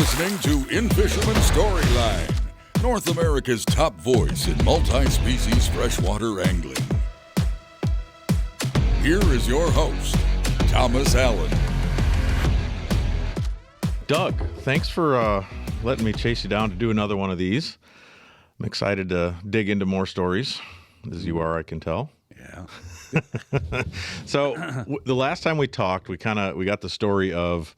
listening to In-Fisherman Storyline, North America's top voice in multi-species freshwater angling. Here is your host, Thomas Allen. Doug, thanks for letting me chase you down to do another one of these. I'm excited to dig into more stories, as you are, I can tell. Yeah. So the last time we talked, we got the story of,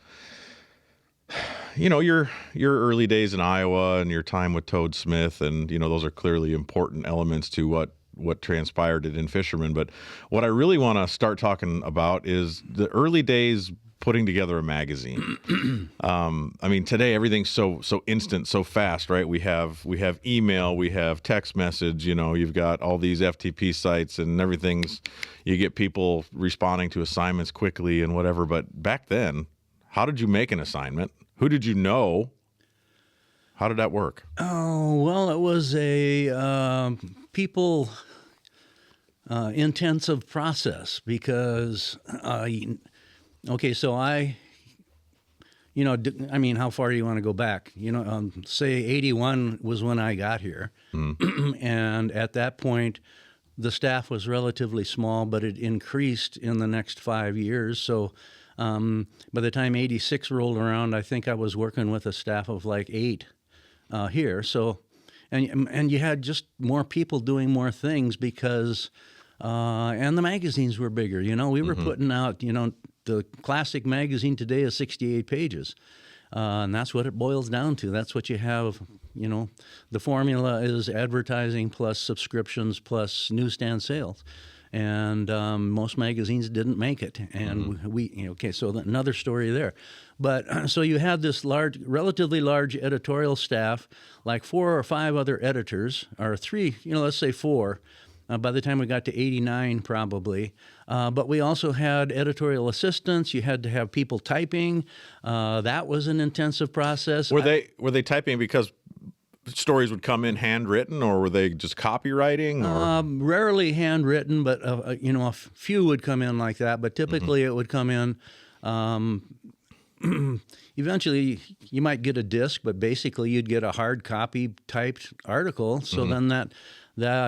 your early days in Iowa and your time with Toad Smith, and those are clearly important elements to what transpired at In-Fisherman. But what I really want to start talking about is the early days putting together a magazine. Today everything's so instant, so fast, right? We have email, we have text message. You've got all these FTP sites, and you get people responding to assignments quickly and whatever. But back then, how did you make an assignment? Who did you know? How did that work? Oh, well, it was a people intensive process because, so how far do you want to go back? Say 81 was when I got here. And at that point, the staff was relatively small, but it increased in the next 5 years. So by the time 86 rolled around, I think I was working with a staff of like 8 here. So, and you had just more people doing more things because, and the magazines were bigger. We were putting out, the classic magazine today is 68 pages. And that's what it boils down to. That's what you have. The formula is advertising plus subscriptions plus newsstand sales. And most magazines didn't make it. And so another story there. But so you had this relatively large editorial staff, like 4 or 5 other editors, or 3, let's say 4, by the time we got to 89 probably. But we also had editorial assistants. You had to have people typing. That was an intensive process. Were they typing because stories would come in handwritten, or were they just copywriting? Or? Rarely handwritten, but a few would come in like that. But typically it would come in. Eventually, you might get a disc, but basically you'd get a hard copy typed article. So then that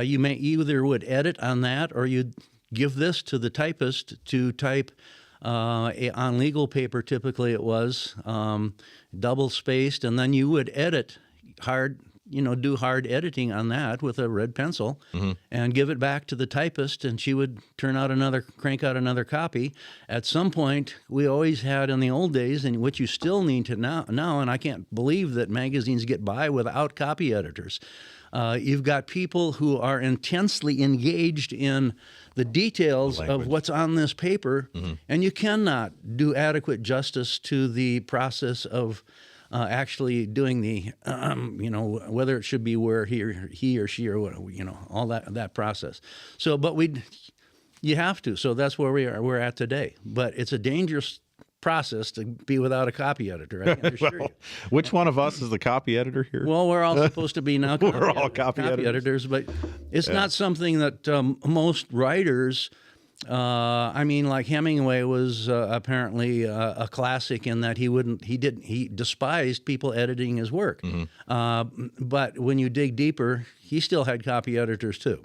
you either would edit on that, or you'd give this to the typist to type on legal paper. Typically, it was double spaced, and then you would edit hard. Do hard editing on that with a red pencil and give it back to the typist, and she would crank out another copy. At some point, we always had in the old days, and what you still need to now, and I can't believe that magazines get by without copy editors. You've got people who are intensely engaged in the details of what's on this paper, and you cannot do adequate justice to the process of actually doing the, whether it should be where he or she or what, all that process. So, but you have to. So that's where we're at today. But it's a dangerous process to be without a copy editor, I can assure you. Which one of us is the copy editor here? Well, we're all supposed to be now copy editors, but it's not something that most writers. Like Hemingway was apparently a classic in that he despised people editing his work. But when you dig deeper, he still had copy editors too.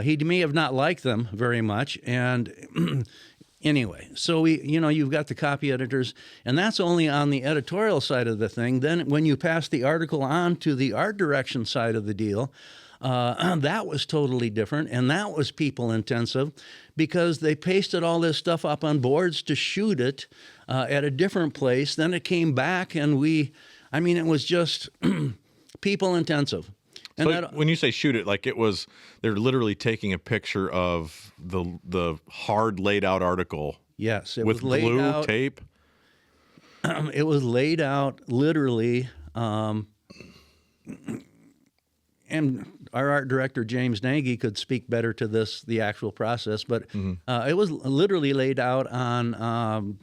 He may have not liked them very much, and anyway, so you've got the copy editors, and that's only on the editorial side of the thing. Then when you pass the article on to the art direction side of the deal, that was totally different, and that was people intensive because they pasted all this stuff up on boards to shoot it at a different place. Then it came back, and it was just people intensive. And so when you say shoot it, like they're literally taking a picture of the hard laid out article. Yes, it with was laid glue out, tape. It was laid out literally. And our art director, James Nagy, could speak better to the actual process, but it was literally laid out on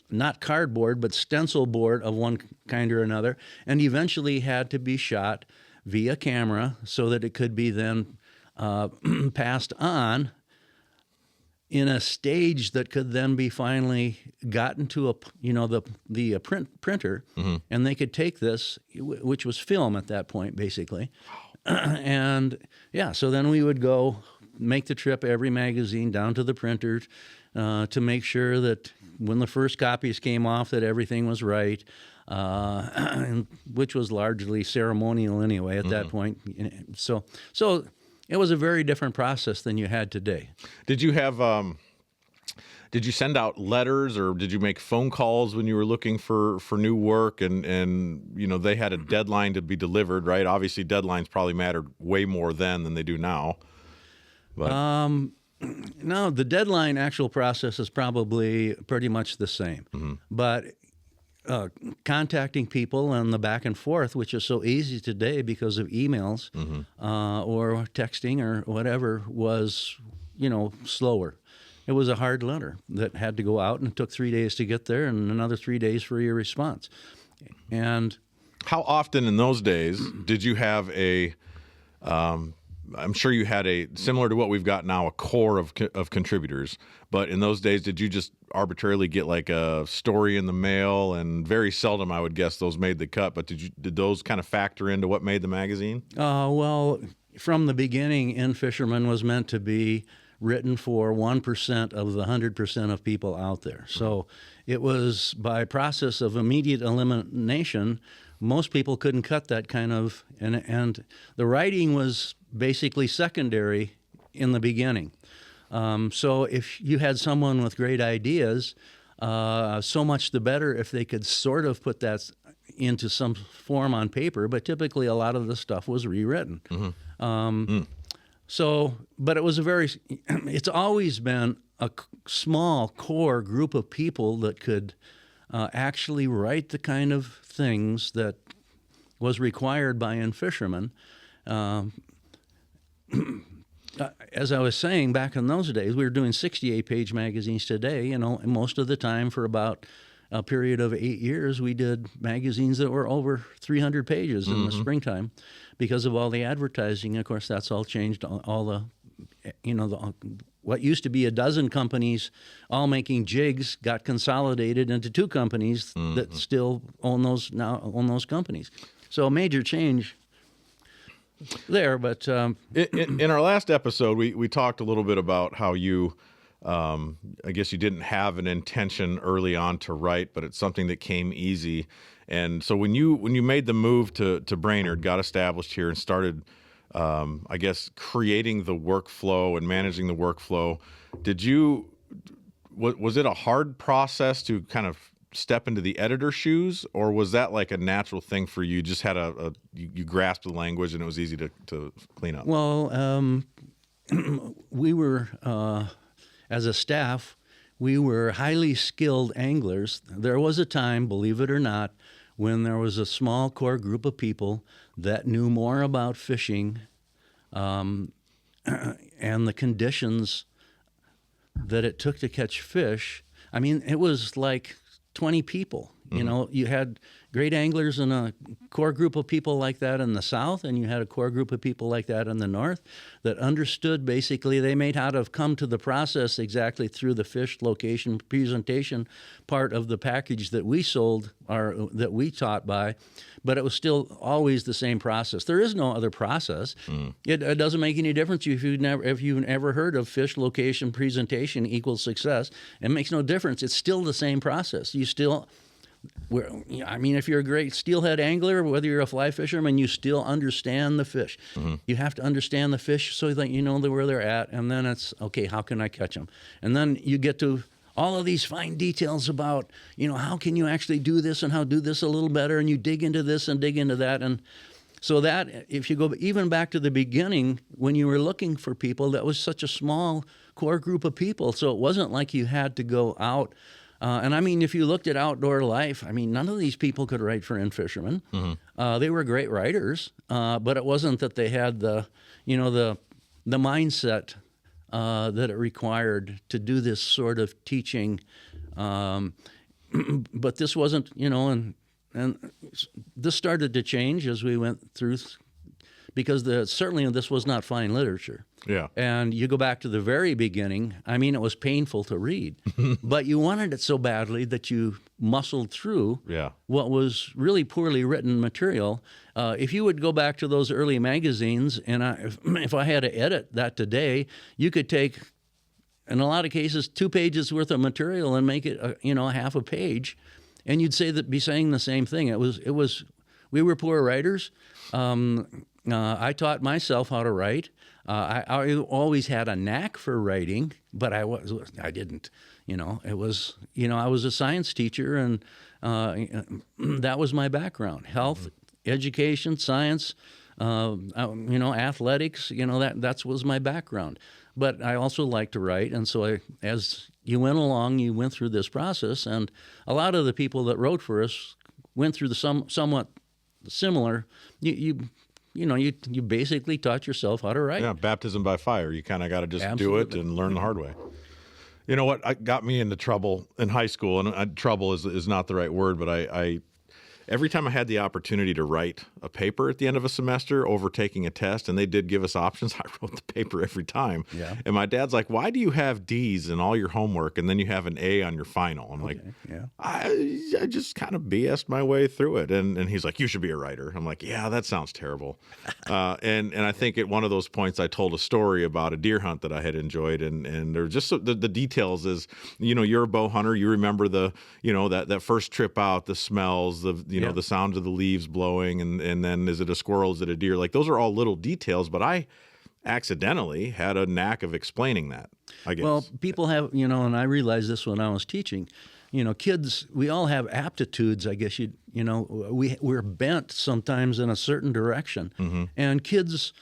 not cardboard, but stencil board of one kind or another, and eventually had to be shot via camera so that it could be then passed on in a stage that could then be finally gotten to the printer, and they could take this, which was film at that point, basically. And yeah, so then we would go make the trip, every magazine down to the printer, to make sure that when the first copies came off that everything was right, which was largely ceremonial anyway at that point. So it was a very different process than you had today. Did you have did you send out letters, or did you make phone calls when you were looking for new work, and they had a deadline to be delivered, right? Obviously deadlines probably mattered way more then than they do now. But no, the deadline actual process is probably pretty much the same. But contacting people and the back and forth, which is so easy today because of emails or texting or whatever, was, slower. It was a hard letter that had to go out, and it took 3 days to get there and another 3 days for your response. And how often in those days did you have I'm sure you had similar to what we've got now, a core of contributors, but in those days, did you just arbitrarily get like a story in the mail? And very seldom, I would guess, those made the cut, but did those kind of factor into what made the magazine? Well, from the beginning, In-Fisherman was meant to be written for 1% of the 100% of people out there. So it was by process of immediate elimination. Most people couldn't cut that kind of, and the writing was basically secondary in the beginning. So if you had someone with great ideas, so much the better if they could sort of put that into some form on paper, but typically a lot of the stuff was rewritten. So, but it was it's always been a small core group of people that could actually write the kind of things that was required by In-Fisherman. As I was saying, back in those days, we were doing 68-page magazines today, and most of the time for about a period of 8 years, we did magazines that were over 300 pages in the springtime because of all the advertising. Of course, that's all changed. All the, what used to be a dozen companies all making jigs got consolidated into 2 companies that still own those companies. So a major change there. But in our last episode, we talked a little bit about how you, I guess you didn't have an intention early on to write, but it's something that came easy. And so when you made the move to Brainerd, got established here and started, I guess, creating the workflow and managing the workflow, was it a hard process to kind of step into the editor's shoes, or was that like a natural thing for you? Just had you grasped the language and it was easy to clean up? Well, we were, as a staff, we were highly skilled anglers. There was a time, believe it or not, when there was a small core group of people that knew more about fishing and the conditions that it took to catch fish. I mean, it was like 20 people. You had great anglers and a core group of people like that in the South, and you had a core group of people like that in the North that understood basically. They may not have come to the process exactly through the fish location presentation part of the package that we sold or that we taught by, but it was still always the same process. There is no other process. It doesn't make any difference if you've never heard of fish location presentation equals success. It makes no difference. It's still the same process. You still... if you're a great steelhead angler, whether you're a fly fisherman, you still understand the fish. You have to understand the fish so that you know where they're at, and then it's, okay, how can I catch them? And then you get to all of these fine details about, how can you actually do this and how do this a little better, and you dig into this and dig into that. And so that, if you go even back to the beginning, when you were looking for people, that was such a small core group of people, so it wasn't like you had to go out. And if you looked at Outdoor Life, none of these people could write for In-Fisherman. They were great writers, but it wasn't that they had the mindset that it required to do this sort of teaching. But this wasn't, and this started to change as we went through, because certainly this was not fine literature. Yeah. And you go back to the very beginning, I mean, it was painful to read, but you wanted it so badly that you muscled through what was really poorly written material. If you would go back to those early magazines, and if I had to edit that today, you could take, in a lot of cases, 2 pages worth of material and make it, half a page, and you'd be saying the same thing. We were poor writers. I taught myself how to write. I always had a knack for writing, but I didn't. I was a science teacher, and that was my background: health, education, science, athletics. That was my background. But I also like to write, and so as you went along, you went through this process, and a lot of the people that wrote for us went through the somewhat similar. You basically taught yourself how to write. Yeah, baptism by fire. You kind of got to just do it and learn the hard way. You know what got me into trouble in high school, and trouble is not the right word, but I every time I had the opportunity to write a paper at the end of a semester over taking a test, and they did give us options, I wrote the paper every time. Yeah. And my dad's like, "Why do you have D's in all your homework and then you have an A on your final?" I'm like, I just kind of BS'd my way through it. And he's like, "You should be a writer." I'm like, "Yeah, that sounds terrible." And I think at one of those points I told a story about a deer hunt that I had enjoyed, and there's just the details is, you're a bow hunter, you remember that first trip out, the smells, the sound of the leaves blowing, and then is it a squirrel, is it a deer? Like, those are all little details, but I accidentally had a knack of explaining that, I guess. Well, people have, and I realized this when I was teaching, kids, we all have aptitudes, I guess we're bent sometimes in a certain direction. Mm-hmm. And kids,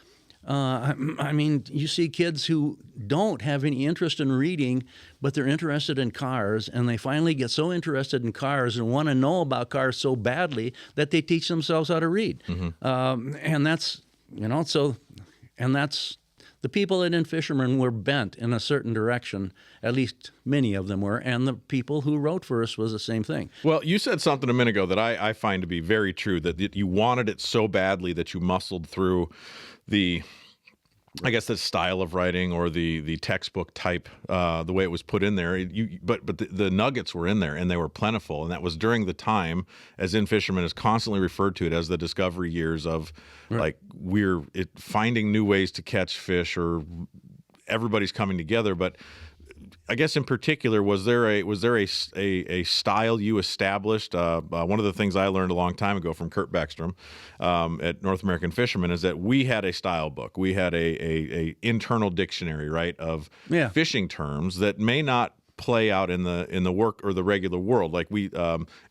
you see kids who don't have any interest in reading, but they're interested in cars, and they finally get so interested in cars and want to know about cars so badly that they teach themselves how to read. Mm-hmm. And that's, the people at In-Fisherman were bent in a certain direction. At least many of them were, and the people who wrote for us was the same thing. Well, you said something a minute ago that I find to be very true, that you wanted it so badly that you muscled through the style of writing or the textbook type, the way it was put in there. But the nuggets were in there, and they were plentiful. And that was during the time, as In-Fisherman is constantly referred to it as the discovery years of, right, like finding new ways to catch fish, or everybody's coming together. But I guess in particular, was there a style you established? One of the things I learned a long time ago from Kurt Beckstrom at North American Fisherman is that we had a style book. We had a internal dictionary, right, of fishing terms that may not play out in the work or the regular world. Like we,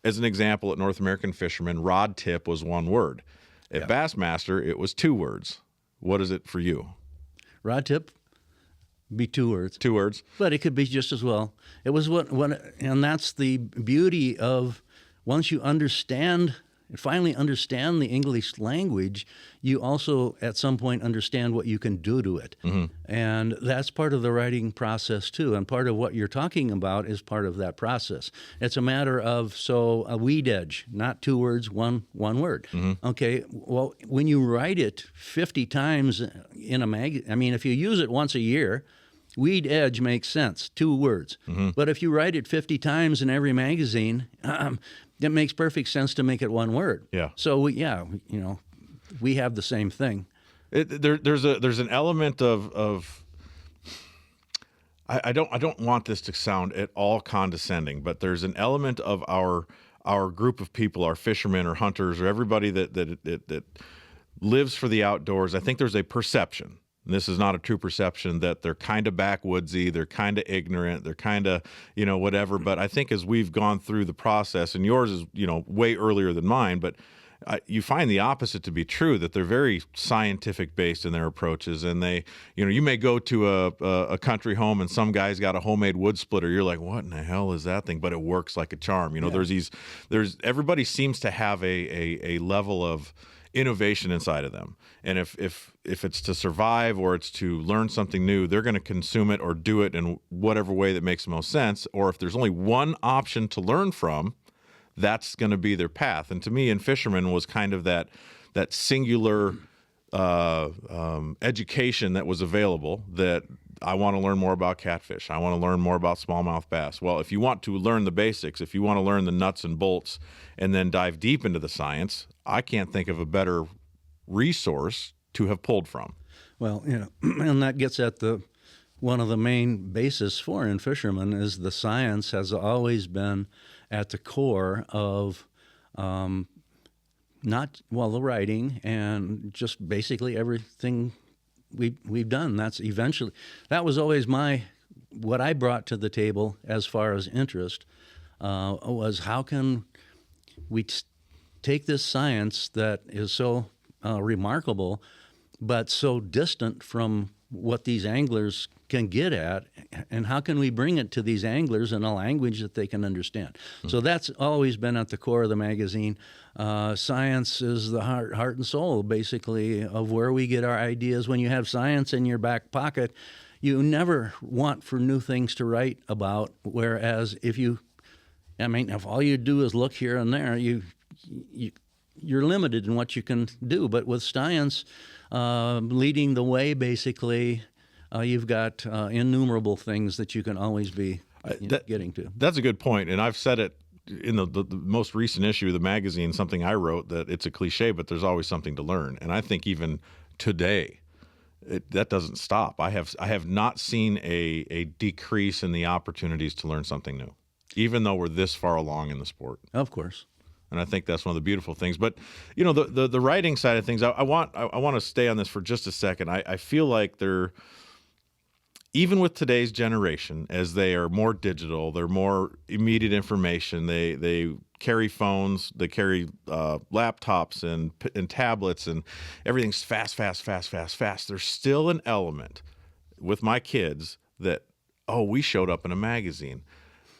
as an example, at North American Fisherman, rod tip was one word. At Bassmaster, it was 2 words. What is it for you? Rod tip. Be 2 words. 2 words. But it could be just as well. It was and that's the beauty of, once you finally understand the English language, you also at some point understand what you can do to it. Mm-hmm. And that's part of the writing process too. And part of what you're talking about is part of that process. It's a matter of, a weed edge, not 2 words, one word. Mm-hmm. Okay, well, when you write it 50 times in a magazine, if you use it once a year, weed edge makes sense, 2 words. Mm-hmm. But if you write it 50 times in every magazine, it makes perfect sense to make it 1 word. Yeah. So we have the same thing. There's an element of I don't want this to sound at all condescending, but there's an element of our group of people, our fishermen or hunters or everybody that lives for the outdoors. I think there's a perception. And this is not a true perception, that they're kind of backwoodsy, they're kind of ignorant, they're kind of, whatever. But I think as we've gone through the process, and yours is, way earlier than mine, but you find the opposite to be true, that they're very scientific based in their approaches. And they, you may go to a country home and some guy's got a homemade wood splitter. You're like, what in the hell is that thing? But it works like a charm. There's everybody seems to have a level of innovation inside of them. And if it's to survive or it's to learn something new, they're going to consume it or do it in whatever way that makes the most sense. Or if there's only one option to learn from, that's going to be their path. And to me, In-Fisherman was kind of that singular education that was available that I want to learn more about catfish. I want to learn more about smallmouth bass. Well, if you want to learn the basics, if you want to learn the nuts and bolts and then dive deep into the science, I can't think of a better resource to have pulled from. Well, and that gets at one of the main bases for In-Fisherman is the science has always been at the core of the writing and just basically everything we've done. That was always what I brought to the table as far as interest was how can we take this science that is so remarkable but so distant from what these anglers can get at, and how can we bring it to these anglers in a language that they can understand? So that's always been at the core of the magazine. Science is the heart and soul, basically, of where we get our ideas. When you have science in your back pocket, you never want for new things to write about, whereas if all you do is look here and there, you're limited in what you can do. But with science leading the way, basically, you've got innumerable things that you can always be getting to. That's a good point, and I've said it in the most recent issue of the magazine, something I wrote, that it's a cliche, but there's always something to learn. And I think even today, that doesn't stop. I have not seen a decrease in the opportunities to learn something new, even though we're this far along in the sport. Of course. And I think that's one of the beautiful things. But the writing side of things, I want to stay on this for just a second. I feel like even with today's generation, as they are more digital, they're more immediate information. They carry phones, they carry laptops and tablets, and everything's fast. There's still an element with my kids that, we showed up in a magazine.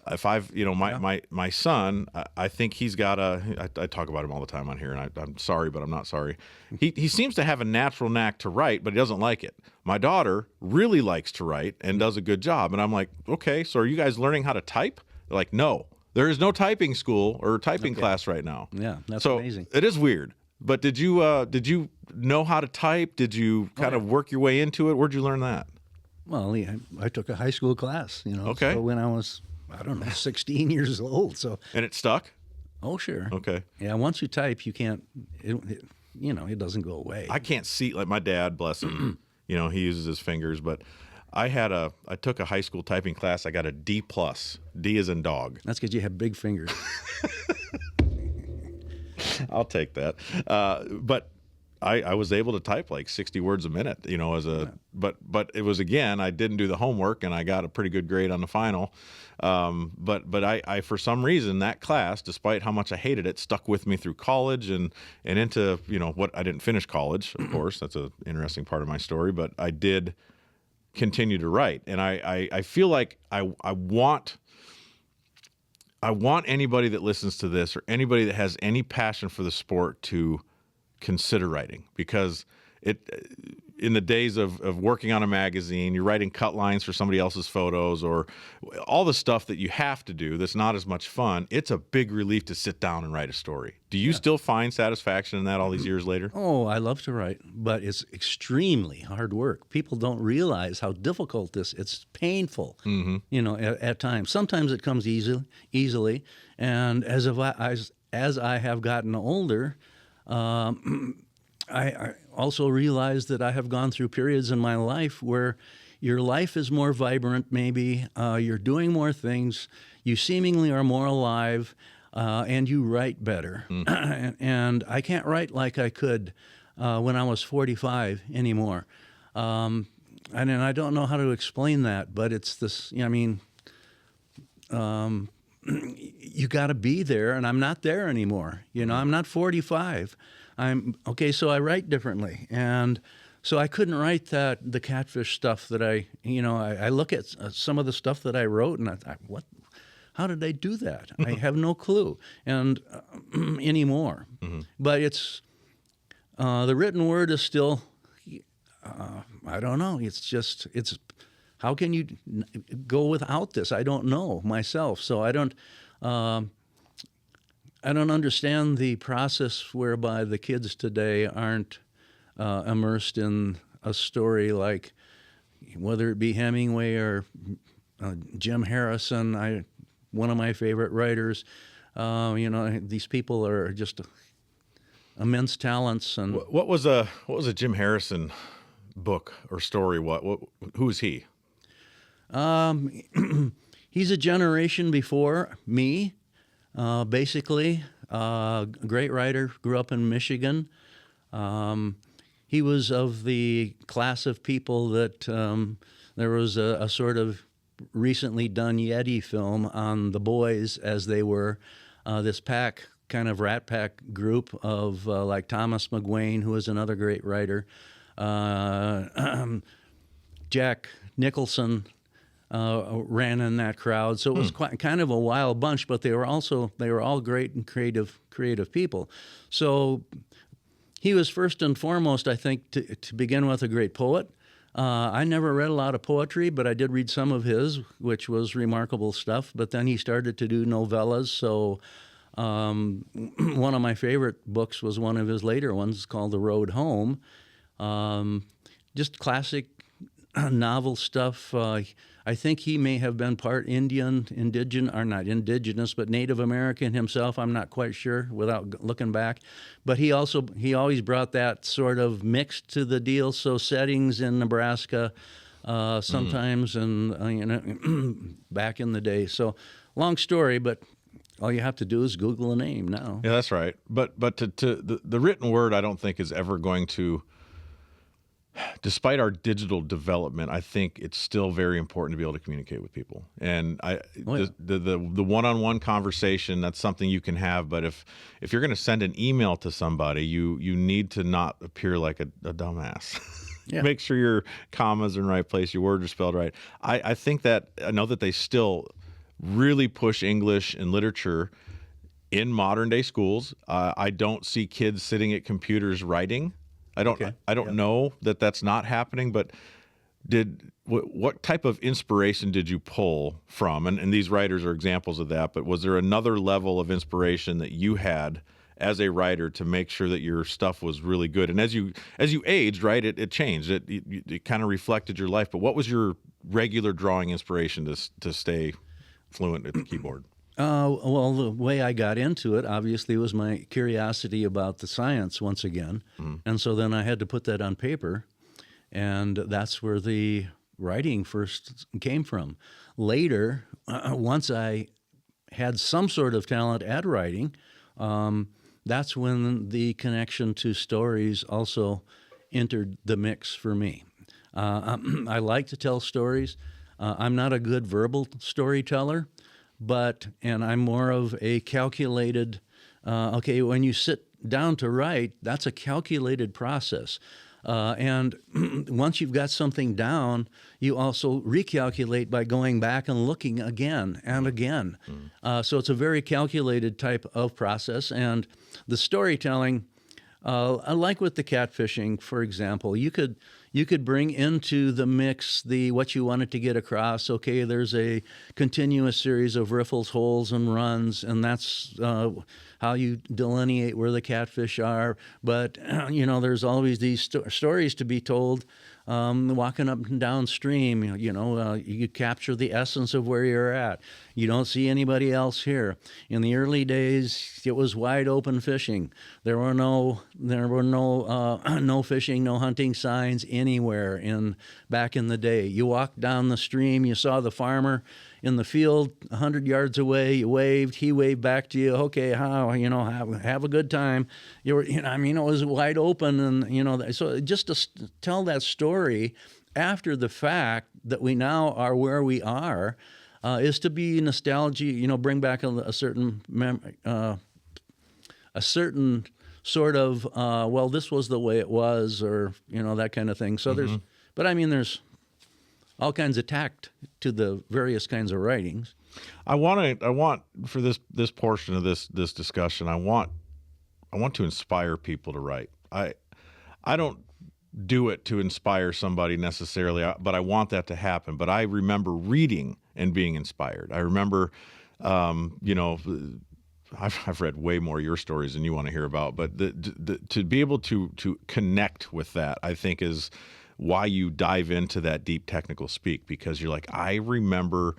If my son, I think he's got I talk about him all the time on here, and I'm sorry, but I'm not sorry. He seems to have a natural knack to write, but he doesn't like it. My daughter really likes to write and does a good job. And I'm like, okay, so are you guys learning how to type? They're like, no, there is no typing school or typing class right now. Yeah, that's amazing. It is weird. But did you know how to type? Did you kind of work your way into it? Where'd you learn that? Well, I took a high school class, Okay. So when I was, 16 years old. So. And it stuck? Oh, sure. Okay. Yeah, once you type, you can't, it doesn't go away. I can't see, like my dad, bless him, he uses his fingers, but I took a high school typing class. I got a D+. D as in dog. That's because you have big fingers. I'll take that. But I was able to type like 60 words a minute, but it was, again, I didn't do the homework and I got a pretty good grade on the final. But I for some reason, that class, despite how much I hated it, stuck with me through college and into, I didn't finish college, of course. That's an interesting part of my story, but I did continue to write. And I feel like I want anybody that listens to this or anybody that has any passion for the sport to consider writing, because in the days of working on a magazine, you're writing cut lines for somebody else's photos or all the stuff that you have to do that's not as much fun. It's a big relief to sit down and write a story. Do you still find satisfaction in that all these years later? Oh, I love to write, but it's extremely hard work. People don't realize how difficult it's painful, at times. Sometimes it comes easily, and as I have gotten older, I also realize that I have gone through periods in my life where your life is more vibrant, maybe. You're doing more things. You seemingly are more alive, and you write better. And I can't write like I could when I was 45 anymore. And I don't know how to explain that, but it's this, you got to be there, and I'm not there anymore. I'm not 45. So I write differently. And so I couldn't write the catfish stuff that I look at some of the stuff that I wrote, and I thought, how did they do that? I have no clue and anymore. Mm-hmm. But it's, the written word is still, I don't know. It's how can you go without this? I don't know myself. So I don't understand the process whereby the kids today aren't immersed in a story like, whether it be Hemingway or Jim Harrison, one of my favorite writers. These people are just immense talents. And What was a Jim Harrison book or story? Who is he? He's a generation before me, basically. Great writer, grew up in Michigan. He was of the class of people that there was a sort of recently done Yeti film on the boys as they were this kind of rat pack group of like Thomas McGuane, who was another great writer, Jack Nicholson ran in that crowd. So it was kind of a wild bunch, but they were all great and creative people. So he was first and foremost, I think, to begin with, a great poet. I never read a lot of poetry, but I did read some of his, which was remarkable stuff. But then he started to do novellas. So one of my favorite books was one of his later ones called The Road Home. Just classic novel stuff. I think he may have been part indigenous, or not indigenous, but Native American himself. I'm not quite sure without looking back. But he always brought that sort of mix to the deal. So settings in Nebraska, sometimes, and back in the day. So long story, but all you have to do is Google a name now. Yeah, that's right. But the written word, I don't think is ever going to. Despite our digital development, I think it's still very important to be able to communicate with people. And the one-on-one conversation, that's something you can have. But if you're going to send an email to somebody, you need to not appear like a dumbass. Yeah. Make sure your commas are in the right place, your words are spelled right. I know that they still really push English and literature in modern day schools. I don't see kids sitting at computers writing. I don't know that that's not happening, but what type of inspiration did you pull from? And these writers are examples of that, but was there another level of inspiration that you had as a writer to make sure that your stuff was really good? And as you aged, right, it changed. It kind of reflected your life, but what was your regular drawing inspiration to stay fluent at the keyboard? Well, the way I got into it, obviously, was my curiosity about the science once again. And so then I had to put that on paper, and that's where the writing first came from. Later, once I had some sort of talent at writing, that's when the connection to stories also entered the mix for me. I like to tell stories. I'm not a good verbal storyteller. And I'm more of a calculated, when you sit down to write, that's a calculated process. And once you've got something down, you also recalculate by going back and looking again and again. So it's a very calculated type of process. And the storytelling, like with the catfishing, for example, you could bring into the mix what you wanted to get across. Okay, there's a continuous series of riffles, holes, and runs, and that's how you delineate where the catfish are. But there's always these stories to be told. Walking up and downstream, you capture the essence of where you're at. You don't see anybody else here. In the early days, it was wide open fishing. There were no no fishing, no hunting signs anywhere back in the day. You walked down the stream, you saw the farmer in the field 100 yards away. You waved, he waved back to you. Okay, have a good time. It was wide open, and so just to tell that story after the fact that we now are where we are is to be nostalgia. Bring back a certain sort of this was the way it was, or that kind of thing. So there's all kinds of tact to the various kinds of writings. I want for this portion of this discussion, I want to inspire people to write. I don't do it to inspire somebody necessarily, but I want that to happen. But I remember reading and being inspired. I remember, I've read way more of your stories than you want to hear about, but to be able to connect with that, I think, is why you dive into that deep technical speak, because you're like, I remember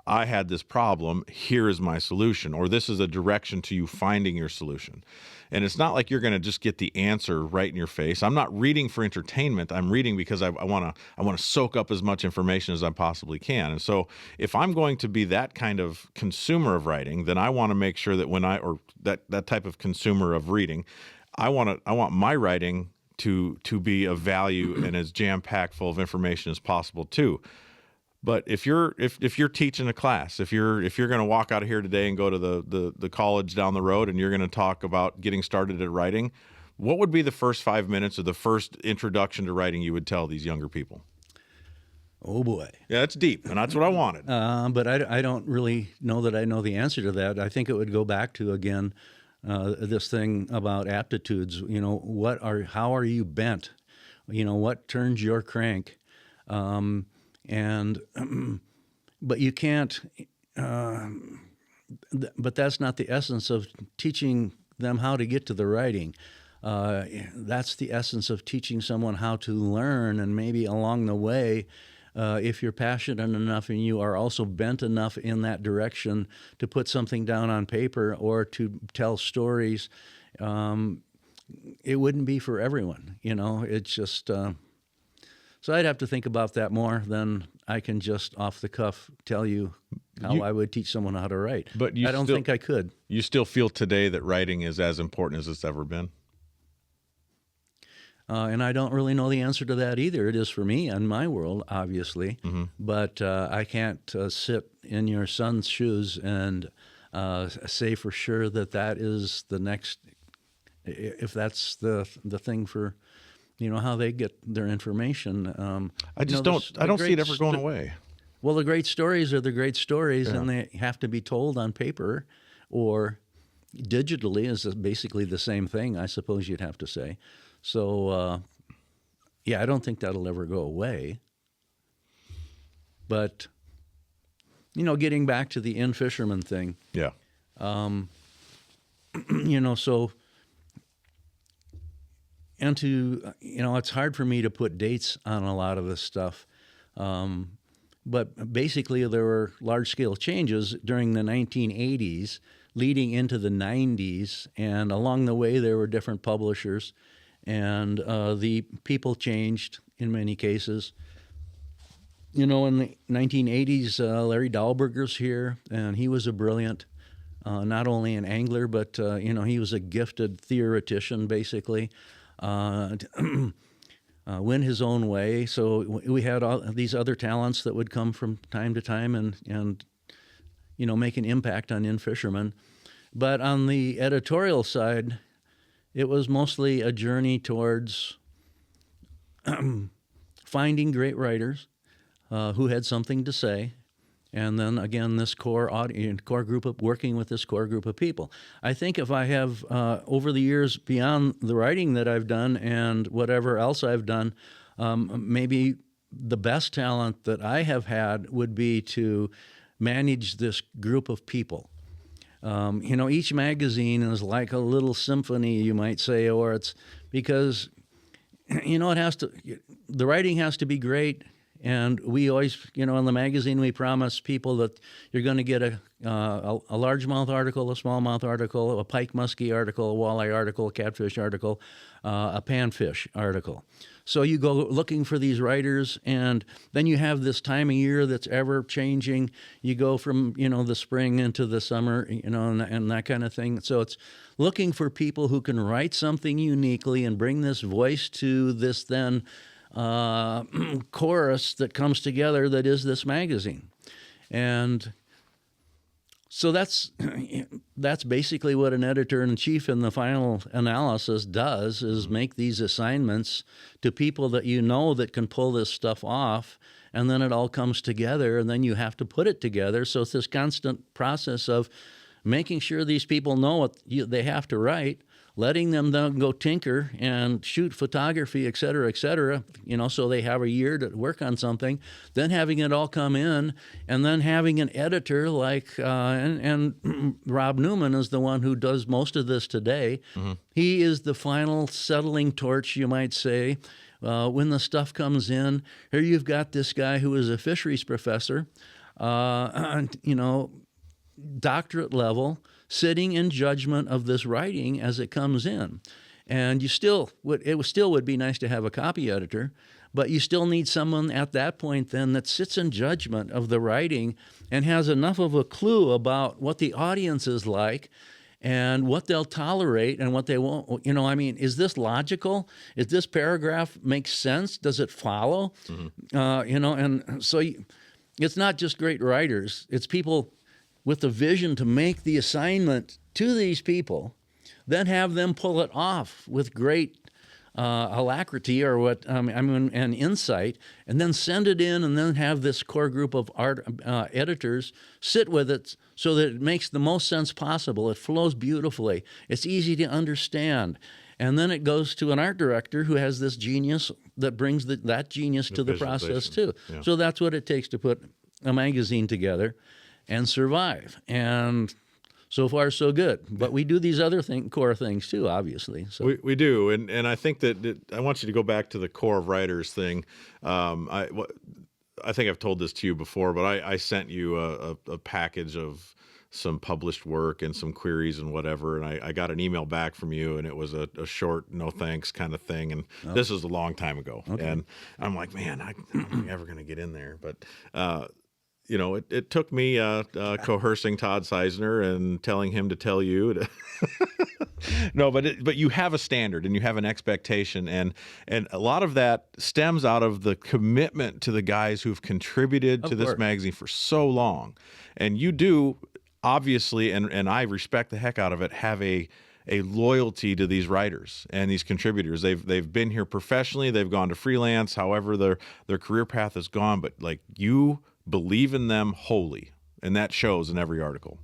I had this problem, here is my solution, or this is a direction to you finding your solution. And it's not like you're going to just get the answer right in your face. I'm not reading for entertainment. I'm reading because I want to soak up as much information as I possibly can. And so if I'm going to be that kind of consumer of writing, then I want to make sure that or that type of consumer of reading, I want my writing to be of value and as jam-packed full of information as possible too. But if you're teaching a class, if you're going to walk out of here today and go to the college down the road and you're going to talk about getting started at writing, what would be the first 5 minutes or the first introduction to writing you would tell these younger people? Oh boy. Yeah, it's deep, and that's what I wanted. But I don't really know that I know the answer to that. I think it would go back to, again, this thing about aptitudes. How are you bent? What turns your crank? But you can't, but that's not the essence of teaching them how to get to the writing. That's the essence of teaching someone how to learn, and maybe along the way, if you're passionate enough and you are also bent enough in that direction to put something down on paper or to tell stories, it wouldn't be for everyone. It's just... So I'd have to think about that more than I can just off the cuff tell you how I would teach someone how to write. But I don't think I could. You still feel today that writing is as important as it's ever been? And I don't really know the answer to that either. It is for me and my world, obviously. Mm-hmm. But I can't sit in your son's shoes and say for sure that is the next, if that's the thing for... how they get their information. I don't see it ever going away. Well, the great stories are the great stories, and they have to be told on paper or digitally is basically the same thing, I suppose you'd have to say. So, I don't think that'll ever go away. But, getting back to the In-Fisherman thing. Yeah. So... And it's hard for me to put dates on a lot of this stuff. But basically, there were large-scale changes during the 1980s, leading into the 90s. And along the way, there were different publishers. And the people changed in many cases. In the 1980s, Larry Dahlberger's here, and he was a brilliant, not only an angler, but, he was a gifted theoretician, basically. Win his own way. So we had all these other talents that would come from time to time and make an impact on In-Fisherman. But on the editorial side, it was mostly a journey towards finding great writers who had something to say. And then again, this core group of working with this core group of people. I think if I have over the years beyond the writing that I've done and whatever else I've done, maybe the best talent that I have had would be to manage this group of people. Each magazine is like a little symphony, you might say, or it's because the writing has to be great. And we always, in the magazine, we promise people that you're going to get a largemouth article, a smallmouth article, a pike musky article, a walleye article, a catfish article, a panfish article. So you go looking for these writers, and then you have this time of year that's ever changing. You go from, the spring into the summer, and that kind of thing. So it's looking for people who can write something uniquely and bring this voice to this then chorus that comes together that is this magazine. And so that's basically what an editor-in-chief in the final analysis does, is make these assignments to people that that can pull this stuff off, and then it all comes together, and then you have to put it together. So it's this constant process of making sure these people know what they have to write, letting them then go tinker and shoot photography, et cetera, so they have a year to work on something, then having it all come in, and then having an editor like, and Rob Newman is the one who does most of this today. Mm-hmm. He is the final settling torch, you might say. When the stuff comes in, here you've got this guy who is a fisheries professor, doctorate level, sitting in judgment of this writing as it comes in. And it still would be nice to have a copy editor, but you still need someone at that point then that sits in judgment of the writing and has enough of a clue about what the audience is like and what they'll tolerate and what they won't. Is this logical? Is this paragraph make sense? Does it follow? Mm-hmm. It's not just great writers. It's people with the vision to make the assignment to these people, then have them pull it off with great alacrity and insight, and then send it in, and then have this core group of editors sit with it so that it makes the most sense possible. It flows beautifully. It's easy to understand. And then it goes to an art director who has this genius that brings that genius to the process too. Yeah. So that's what it takes to put a magazine together and survive. And so far, so good. But we do these other core things too, obviously. So we do, and I think that I want you to go back to the core of writers thing. I think I've told this to you before, but I sent you a package of some published work and some queries and whatever, and I got an email back from you, and it was a short no thanks kind of thing, and this was a long time ago. Okay. And I'm like, man, I'm never going to get in there, but it took me coercing Todd Seisner and telling him to tell you. No, but you have a standard and you have an expectation, and a lot of that stems out of the commitment to the guys who've contributed to this magazine for so long. And you do, obviously, and I respect the heck out of it, have a loyalty to these writers and these contributors. They've been here professionally, they've gone to freelance, however their career path has gone, but like you believe in them wholly, and that shows in every article.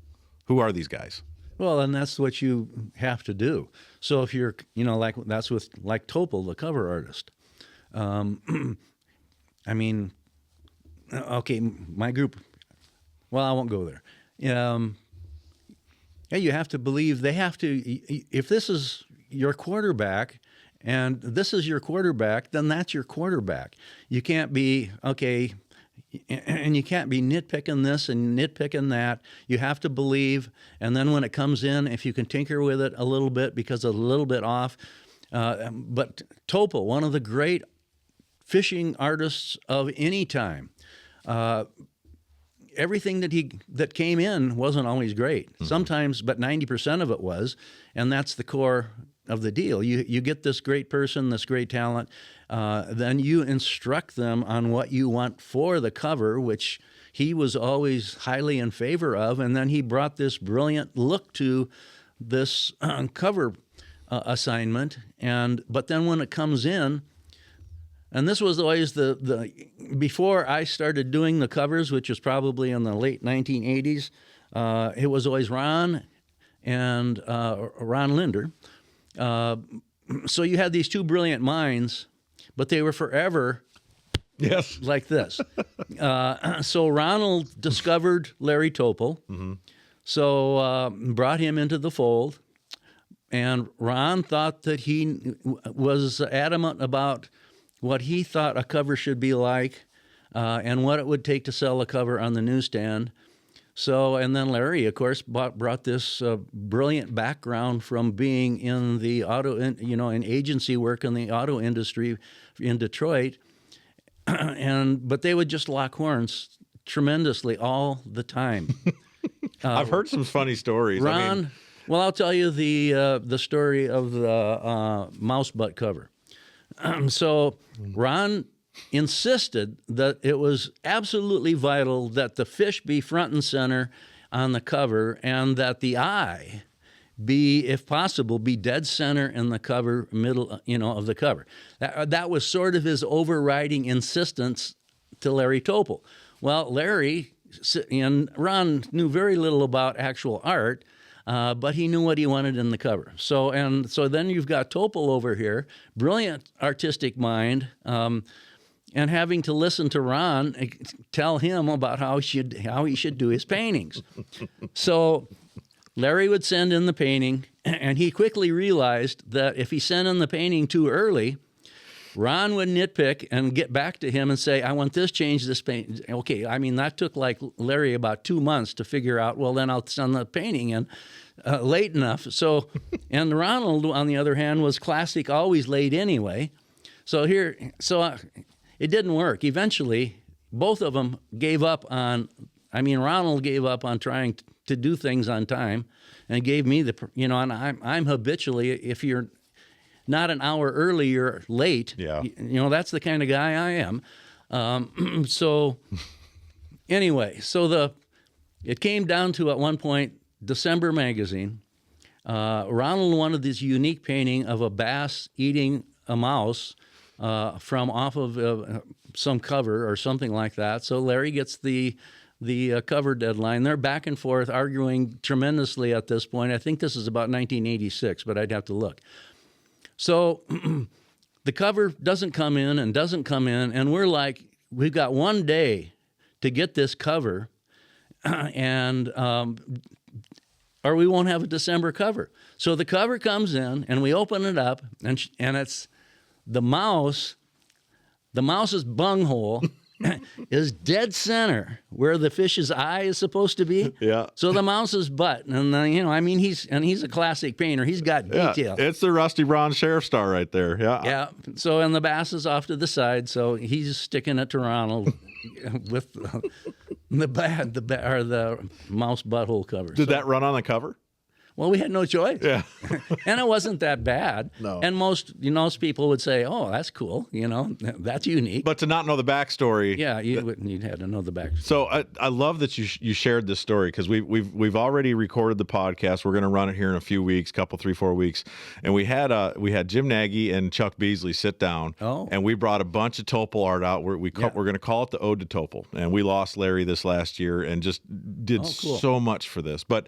Who are these guys? Well, and that's what you have to do. So if you're, that's with like Topol, the cover artist. My group. Well, I won't go there. You have to believe they have to. If this is your quarterback, and this is your quarterback, then that's your quarterback. You can't be and you can't be nitpicking this and nitpicking that. You have to believe, and then when it comes in, if you can tinker with it a little bit because it's a little bit off. But Topol, one of the great fishing artists of any time, everything that came in wasn't always great. Mm-hmm. Sometimes, but 90% of it was, and that's the core of the deal. You get this great person, this great talent, then you instruct them on what you want for the cover, which he was always highly in favor of, and then he brought this brilliant look to this cover assignment. But then when it comes in, and this was always the before I started doing the covers, which was probably in the late 1980s, it was always Ron and Ron Linder. So you had these two brilliant minds, but they were forever like this. So Ronald discovered Larry Topol, mm-hmm. So brought him into the fold, and Ron thought that he was adamant about what he thought a cover should be like, and what it would take to sell a cover on the newsstand. So, and then Larry, of course, brought this brilliant background from being in the in agency work in the auto industry in Detroit, but they would just lock horns tremendously all the time. I've heard some funny stories. Ron, well, I'll tell you the story of the mouse butt cover. So Ron insisted that it was absolutely vital that the fish be front and center on the cover, and that the eye be, if possible, be dead center in the cover, middle, of the cover. That was sort of his overriding insistence to Larry Topol. Well, Larry and Ron knew very little about actual art, but he knew what he wanted in the cover. So then you've got Topol over here, brilliant artistic mind, and having to listen to Ron tell him about how he should do his paintings. So Larry would send in the painting, and he quickly realized that if he sent in the painting too early, Ron would nitpick and get back to him and say, I want this change, this paint. Okay, I mean, that took like Larry about 2 months to figure out, well, then I'll send the painting in late enough. So, and Ronald, on the other hand, was classic, always late anyway. So it didn't work. Eventually, both of them gave up on, Ronald gave up on trying to do things on time and gave me and I'm habitually, if you're not an hour early, you're late. Yeah. That's the kind of guy I am. So anyway, it came down to, at one point, December magazine. Ronald wanted this unique painting of a bass eating a mouse from off of some cover or something like that. So Larry gets the cover deadline. They're back and forth, arguing tremendously at this point. I think this is about 1986, but I'd have to look. So the cover doesn't come in, and we're like, we've got 1 day to get this cover, and or we won't have a December cover. So the cover comes in, and we open it up, and it's the mouse. The mouse's bunghole is dead center where the fish's eye is supposed to be. Yeah. So the mouse's butt, and he's a classic painter. He's got detail. Yeah, it's the rusty bronze sheriff star right there. Yeah. Yeah. So, and the bass is off to the side, so he's sticking it to Ronald with the mouse butthole cover. Did that run on the cover? Well, we had no choice. Yeah. And it wasn't that bad. No. And most people would say, "Oh, that's cool. That's unique." But to not know the backstory. Yeah, you'd had to know the backstory. So I love that you shared this story, because we've already recorded the podcast. We're going to run it here in a few weeks, 3-4 weeks, and we had Jim Nagy and Chuck Beasley sit down. Oh. And we brought a bunch of Topol art out. We're going to call it the Ode to Topol, and we lost Larry this last year and just did so much for this, but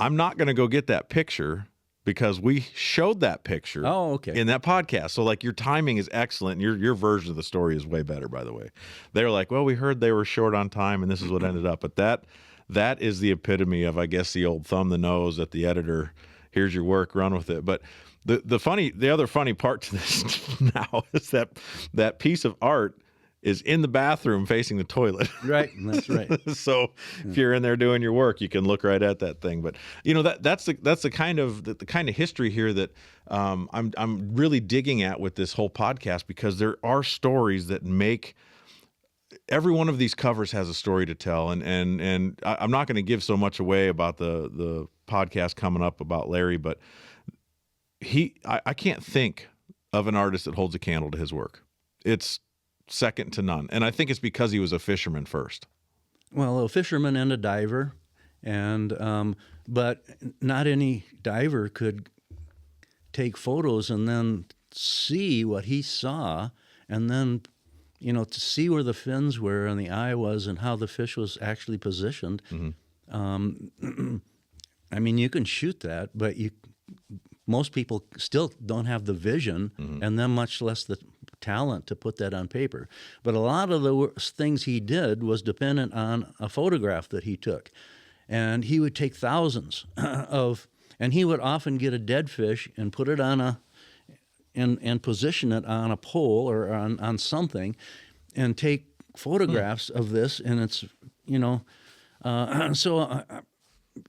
I'm not going to go get that picture because we showed that picture in that podcast. So like, your timing is excellent. Your version of the story is way better, by the way. They were like, well, we heard they were short on time and this is what ended up. But that is the epitome of, I guess, the old thumb the nose at the editor. Here's your work, run with it. But the other funny part to this now is that piece of art is in the bathroom facing the toilet. Right, that's right. So if you're in there doing your work, you can look right at that thing. But that's the kind of history here that I'm really digging at with this whole podcast, because there are stories that make. Every one of these covers has a story to tell, and I'm not going to give so much away about the podcast coming up about Larry, but I can't think of an artist that holds a candle to his work. It's second to none. And I think it's because he was a fisherman first. Well, a fisherman and a diver, and but not any diver could take photos and then see what he saw, and then to see where the fins were and the eye was and how the fish was actually positioned. Mm-hmm. I mean, you can shoot that, but most people still don't have the vision, mm-hmm. and then much less the talent to put that on paper. But a lot of the things he did was dependent on a photograph that he took. And he would take thousands and he would often get a dead fish and put it on and position it on a pole or on something and take photographs of this. And it's, so a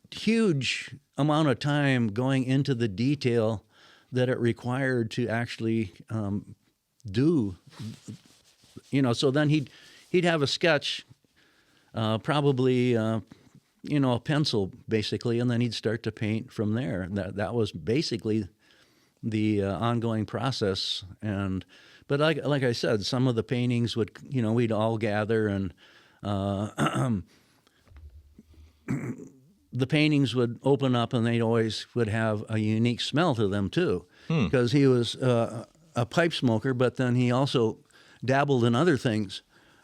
huge amount of time going into the detail that it required to actually do, so then he'd have a sketch, probably, a pencil basically, and then he'd start to paint from there. That was basically the ongoing process. But like I said, some of the paintings would, we'd all gather and the paintings would open up and they always would have a unique smell to them too, because he was a pipe smoker, but then he also dabbled in other things.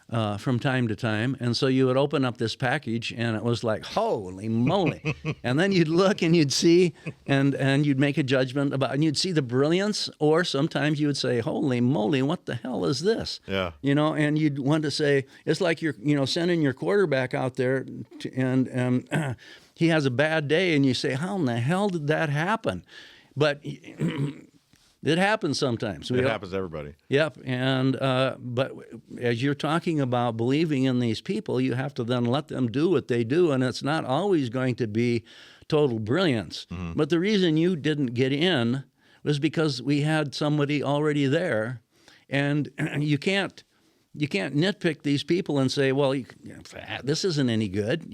from time to time. And so you would open up this package and it was like, holy moly. And then you'd look and you'd see and you'd make a judgment about, and you'd see the brilliance, or sometimes you would say, holy moly, what the hell is this? Yeah. And you'd want to say, it's like you're, sending your quarterback out there and he has a bad day and you say, how in the hell did that happen? But it happens sometimes. It happens to everybody. Yep. And but as you're talking about believing in these people, you have to then let them do what they do, and it's not always going to be total brilliance. Mm-hmm. But the reason you didn't get in was because we had somebody already there, and you can't nitpick these people and say, well, this isn't any good.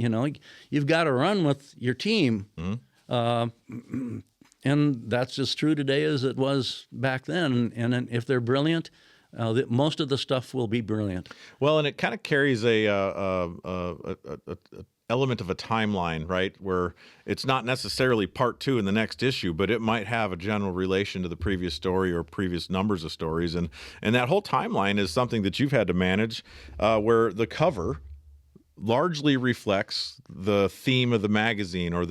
You've got to run with your team. Mm-hmm. And that's as true today as it was back then. And if they're brilliant, most of the stuff will be brilliant. Well, and it kind of carries a element of a timeline, right? Where it's not necessarily part 2 in the next issue, but it might have a general relation to the previous story or previous numbers of stories. And that whole timeline is something that you've had to manage, where the cover largely reflects the theme of the magazine, or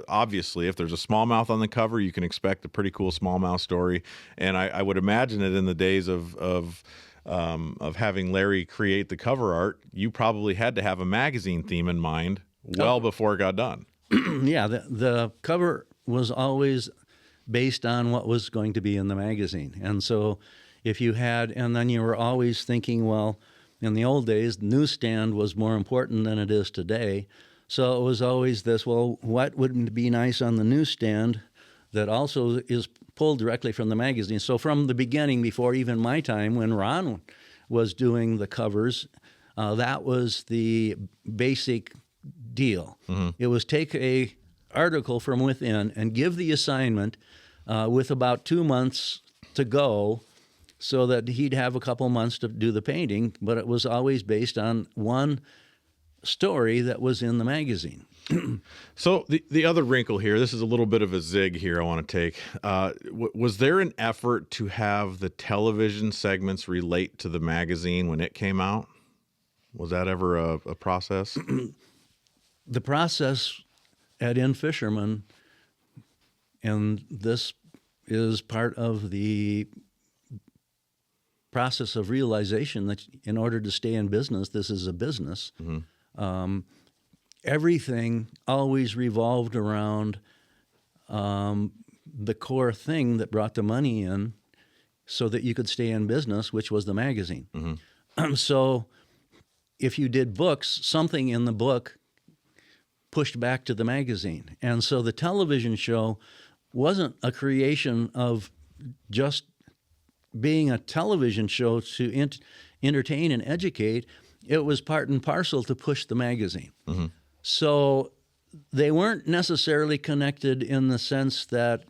obviously if there's a smallmouth on the cover, you can expect a pretty cool smallmouth story. And I would imagine that in the days of having Larry create the cover art, you probably had to have a magazine theme in mind before it got done. Yeah, the cover was always based on what was going to be in the magazine. And so and then you were always thinking, well, in the old days, the newsstand was more important than it is today. So it was always this, well, what would be nice on the newsstand that also is pulled directly from the magazine? So from the beginning, before even my time, when Ron was doing the covers, that was the basic deal. Mm-hmm. It was take a article from within and give the assignment with about 2 months to go, so that he'd have a couple months to do the painting, but it was always based on one story that was in the magazine. So the other wrinkle here, this is a little bit of a zig here I want to take. Was there an effort to have the television segments relate to the magazine when it came out? Was that ever a process? The process at In-Fisherman, and this is part of the process of realization that in order to stay in business, this is a business. Mm-hmm. Everything always revolved around the core thing that brought the money in so that you could stay in business, which was the magazine. Mm-hmm. So if you did books, something in the book pushed back to the magazine. And so the television show wasn't a creation of just being a television show to entertain and educate. It was part and parcel to push the magazine. Mm-hmm. So they weren't necessarily connected in the sense that,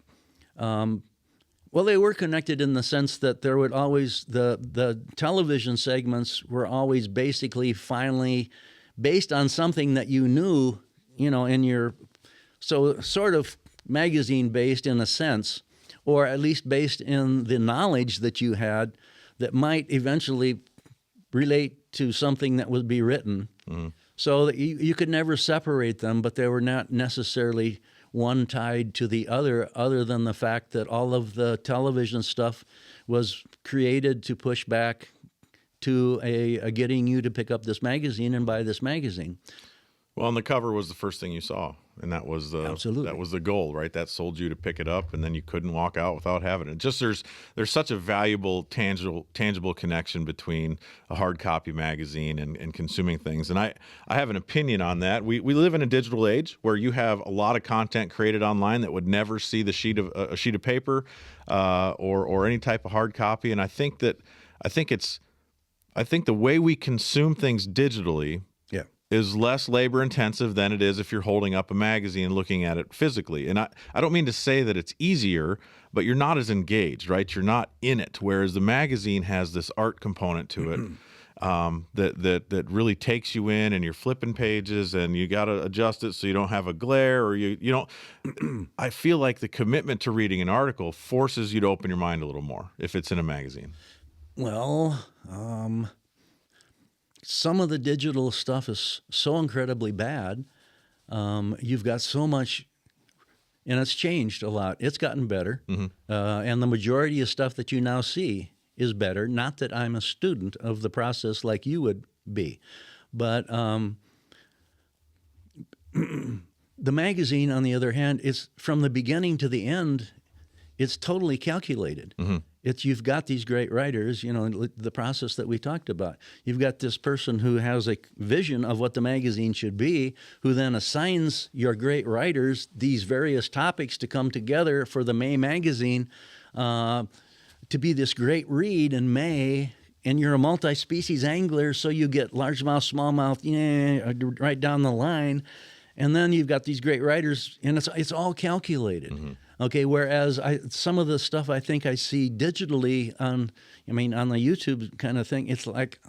they were connected in the sense that there would always, the television segments were always finally based on something that you knew, so sort of magazine based in a sense, or at least based in the knowledge that you had that might eventually relate to something that would be written. Mm-hmm. So that you could never separate them, but they were not necessarily one tied to the other than the fact that all of the television stuff was created to push back to a getting you to pick up this magazine and buy this magazine. Well, and the cover was the first thing you saw, and that was the goal, right? That sold you to pick it up, and then you couldn't walk out without having it. Just there's such a valuable, tangible connection between a hard copy magazine and consuming things, and I have an opinion on that. We live in a digital age where you have a lot of content created online that would never see the sheet of paper or any type of hard copy, and I think the way we consume things digitally is less labor intensive than it is if you're holding up a magazine and looking at it physically. And I don't mean to say that it's easier, but you're not as engaged, right? You're not in it. Whereas the magazine has this art component to it that really takes you in, and you're flipping pages and you got to adjust it so you don't have a glare, or you don't. I feel like the commitment to reading an article forces you to open your mind a little more if it's in a magazine. Well, some of the digital stuff is so incredibly bad. You've got so much, and it's changed a lot. It's gotten better. And the majority of stuff that you now see is better. Not that I'm a student of the process like you would be, but the magazine, on the other hand, is from the beginning to the end, it's totally calculated. You've got these great writers, the process that we talked about. You've got this person who has a vision of what the magazine should be, who then assigns your great writers these various topics to come together for the May magazine to be this great read in May. And you're a multi-species angler, so you get largemouth, smallmouth, right down the line. And then you've got these great writers, and it's all calculated. Okay, whereas some of the stuff I think I see digitally on the YouTube kind of thing, it's like,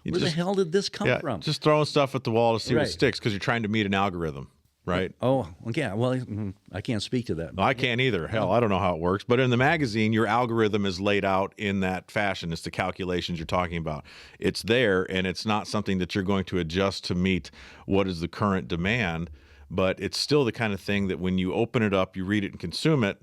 where the hell did this come from? Just throwing stuff at the wall to see what Right. sticks because you're trying to meet an algorithm, right? Oh, yeah. Well, I can't speak to that. Well, I can't either. Hell, I don't know how it works. But in the magazine, your algorithm is laid out in that fashion. It's the calculations you're talking about. It's there, and it's not something that you're going to adjust to meet what is the current demand. But it's still the kind of thing that when you open it up, you read it and consume it,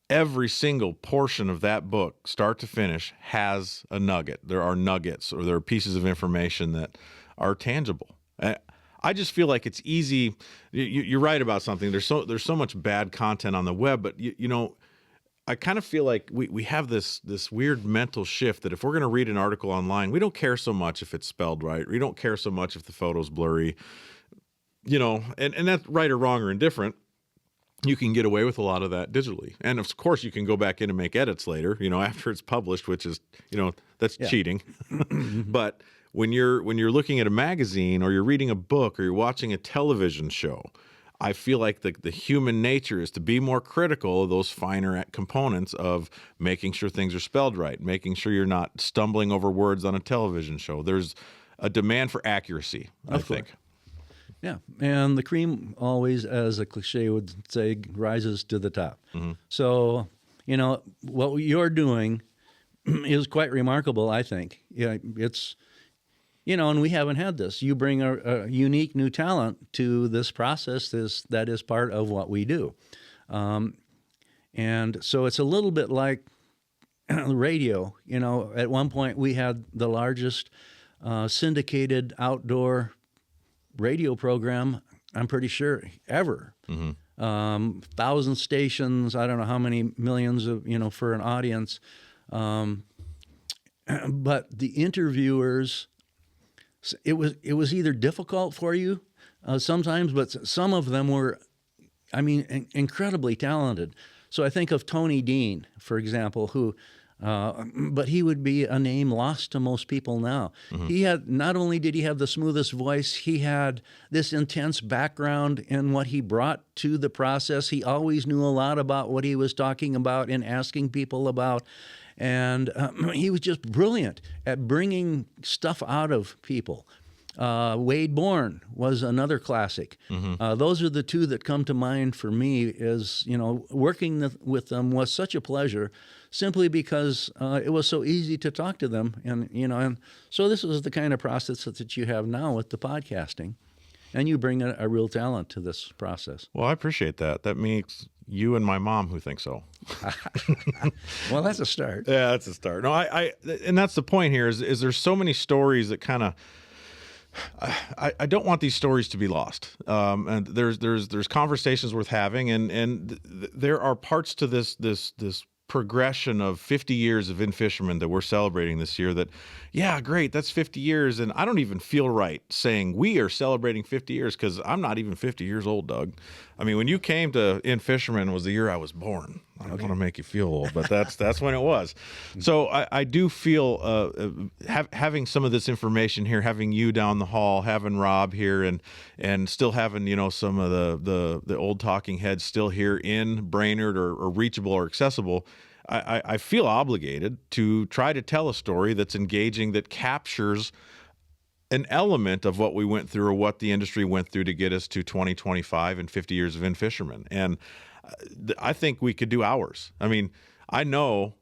every single portion of that book, start to finish, has a nugget. There are nuggets, or there are pieces of information that are tangible. I just feel like it's easy. You're right about something. There's so much bad content on the web, but I kind of feel like we have this weird mental shift that if we're going to read an article online, we don't care so much if it's spelled right. We don't care so much if the photo's blurry. And that's right or wrong or indifferent. You can get away with a lot of that digitally. And of course you can go back in and make edits later, after it's published, which is, that's cheating. But when you're looking at a magazine, or you're reading a book, or you're watching a television show, I feel like the human nature is to be more critical of those finer components of making sure things are spelled right, making sure you're not stumbling over words on a television show. There's a demand for accuracy, I think. Yeah, and the cream always, as a cliche would say, rises to the top. So, what you're doing is quite remarkable, I think. Yeah, it's, and we haven't had this. You bring a unique new talent to this process that is part of what we do. And so it's a little bit like radio. At one point we had the largest syndicated outdoor radio program, I'm pretty sure, ever. 1,000 stations, I don't know how many millions of, for an audience. But the interviewers, it was either difficult for you sometimes, but some of them were, incredibly talented. So I think of Tony Dean, for example, who, but he would be a name lost to most people now. He had, not only did he have the smoothest voice, he had this intense background in what he brought to the process. He always knew a lot about what he was talking about and asking people about. And he was just brilliant at bringing stuff out of people. Wade Bourne was another classic. Those are the two that come to mind for me. Is working with them was such a pleasure, simply because it was so easy to talk to them, and so this is the kind of process that you have now with the podcasting, and you bring a real talent to this process. Well, I appreciate that. That makes you and my mom who think so. Well, that's a start. Yeah, that's a start. No, and that's the point here. Is there's so many stories that kind of. I don't want these stories to be lost. And there's conversations worth having, and there are parts to this progression of 50 years of In-Fisherman that we're celebrating this year that, yeah, great, that's 50 years. And I don't even feel right saying we are celebrating 50 years because I'm not even 50 years old, Doug. I mean, when you came to In-Fisherman was the year I was born. I don't want to make you feel old, but that's when it was. So I do feel having some of this information here, having you down the hall, having Rob here, and still having some of the old talking heads still here in Brainerd or reachable or accessible. I feel obligated to try to tell a story that's engaging, that captures an element of what we went through or what the industry went through to get us to 2025 and 50 years of In-Fisherman. And I think we could do hours. I mean, I know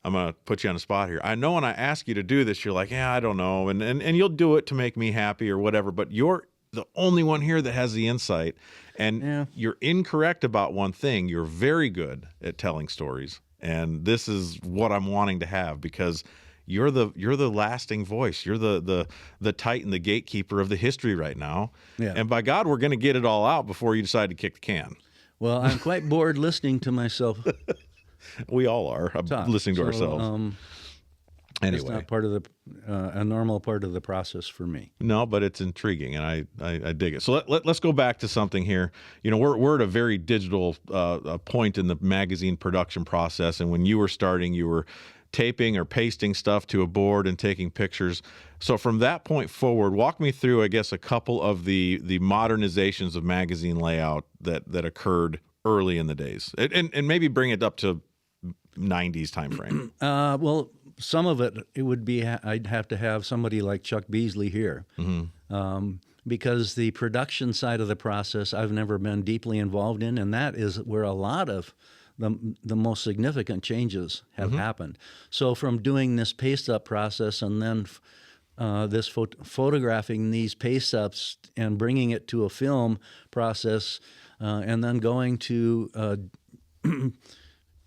I'm going to put you on the spot here. I know when I ask you to do this, you're like, yeah, I don't know. And you'll do it to make me happy or whatever, but you're the only one here that has the insight. And you're incorrect about one thing. You're very good at telling stories. And this is what I'm wanting to have, because you're the lasting voice. You're the titan, the gatekeeper of the history right now. Yeah. And by God, we're going to get it all out before you decide to kick the can. Well, I'm quite bored listening to myself. We all are listening to ourselves. Anyway, it's not part of a normal part of the process for me. No, but it's intriguing, and I dig it. So let's go back to something here. You know, we're at a very digital point in the magazine production process, and when you were starting, you were taping or pasting stuff to a board and taking pictures. So from that point forward, walk me through, I guess, a couple of the modernizations of magazine layout that occurred early in the days, and maybe bring it up to 90s time frame. Well, some of it would be I'd have to have somebody like Chuck Beasley here, because the production side of the process I've never been deeply involved in, and that is where a lot of the most significant changes have happened. So from doing this paste up process and then this photographing these paste ups and bringing it to a film process, and then going to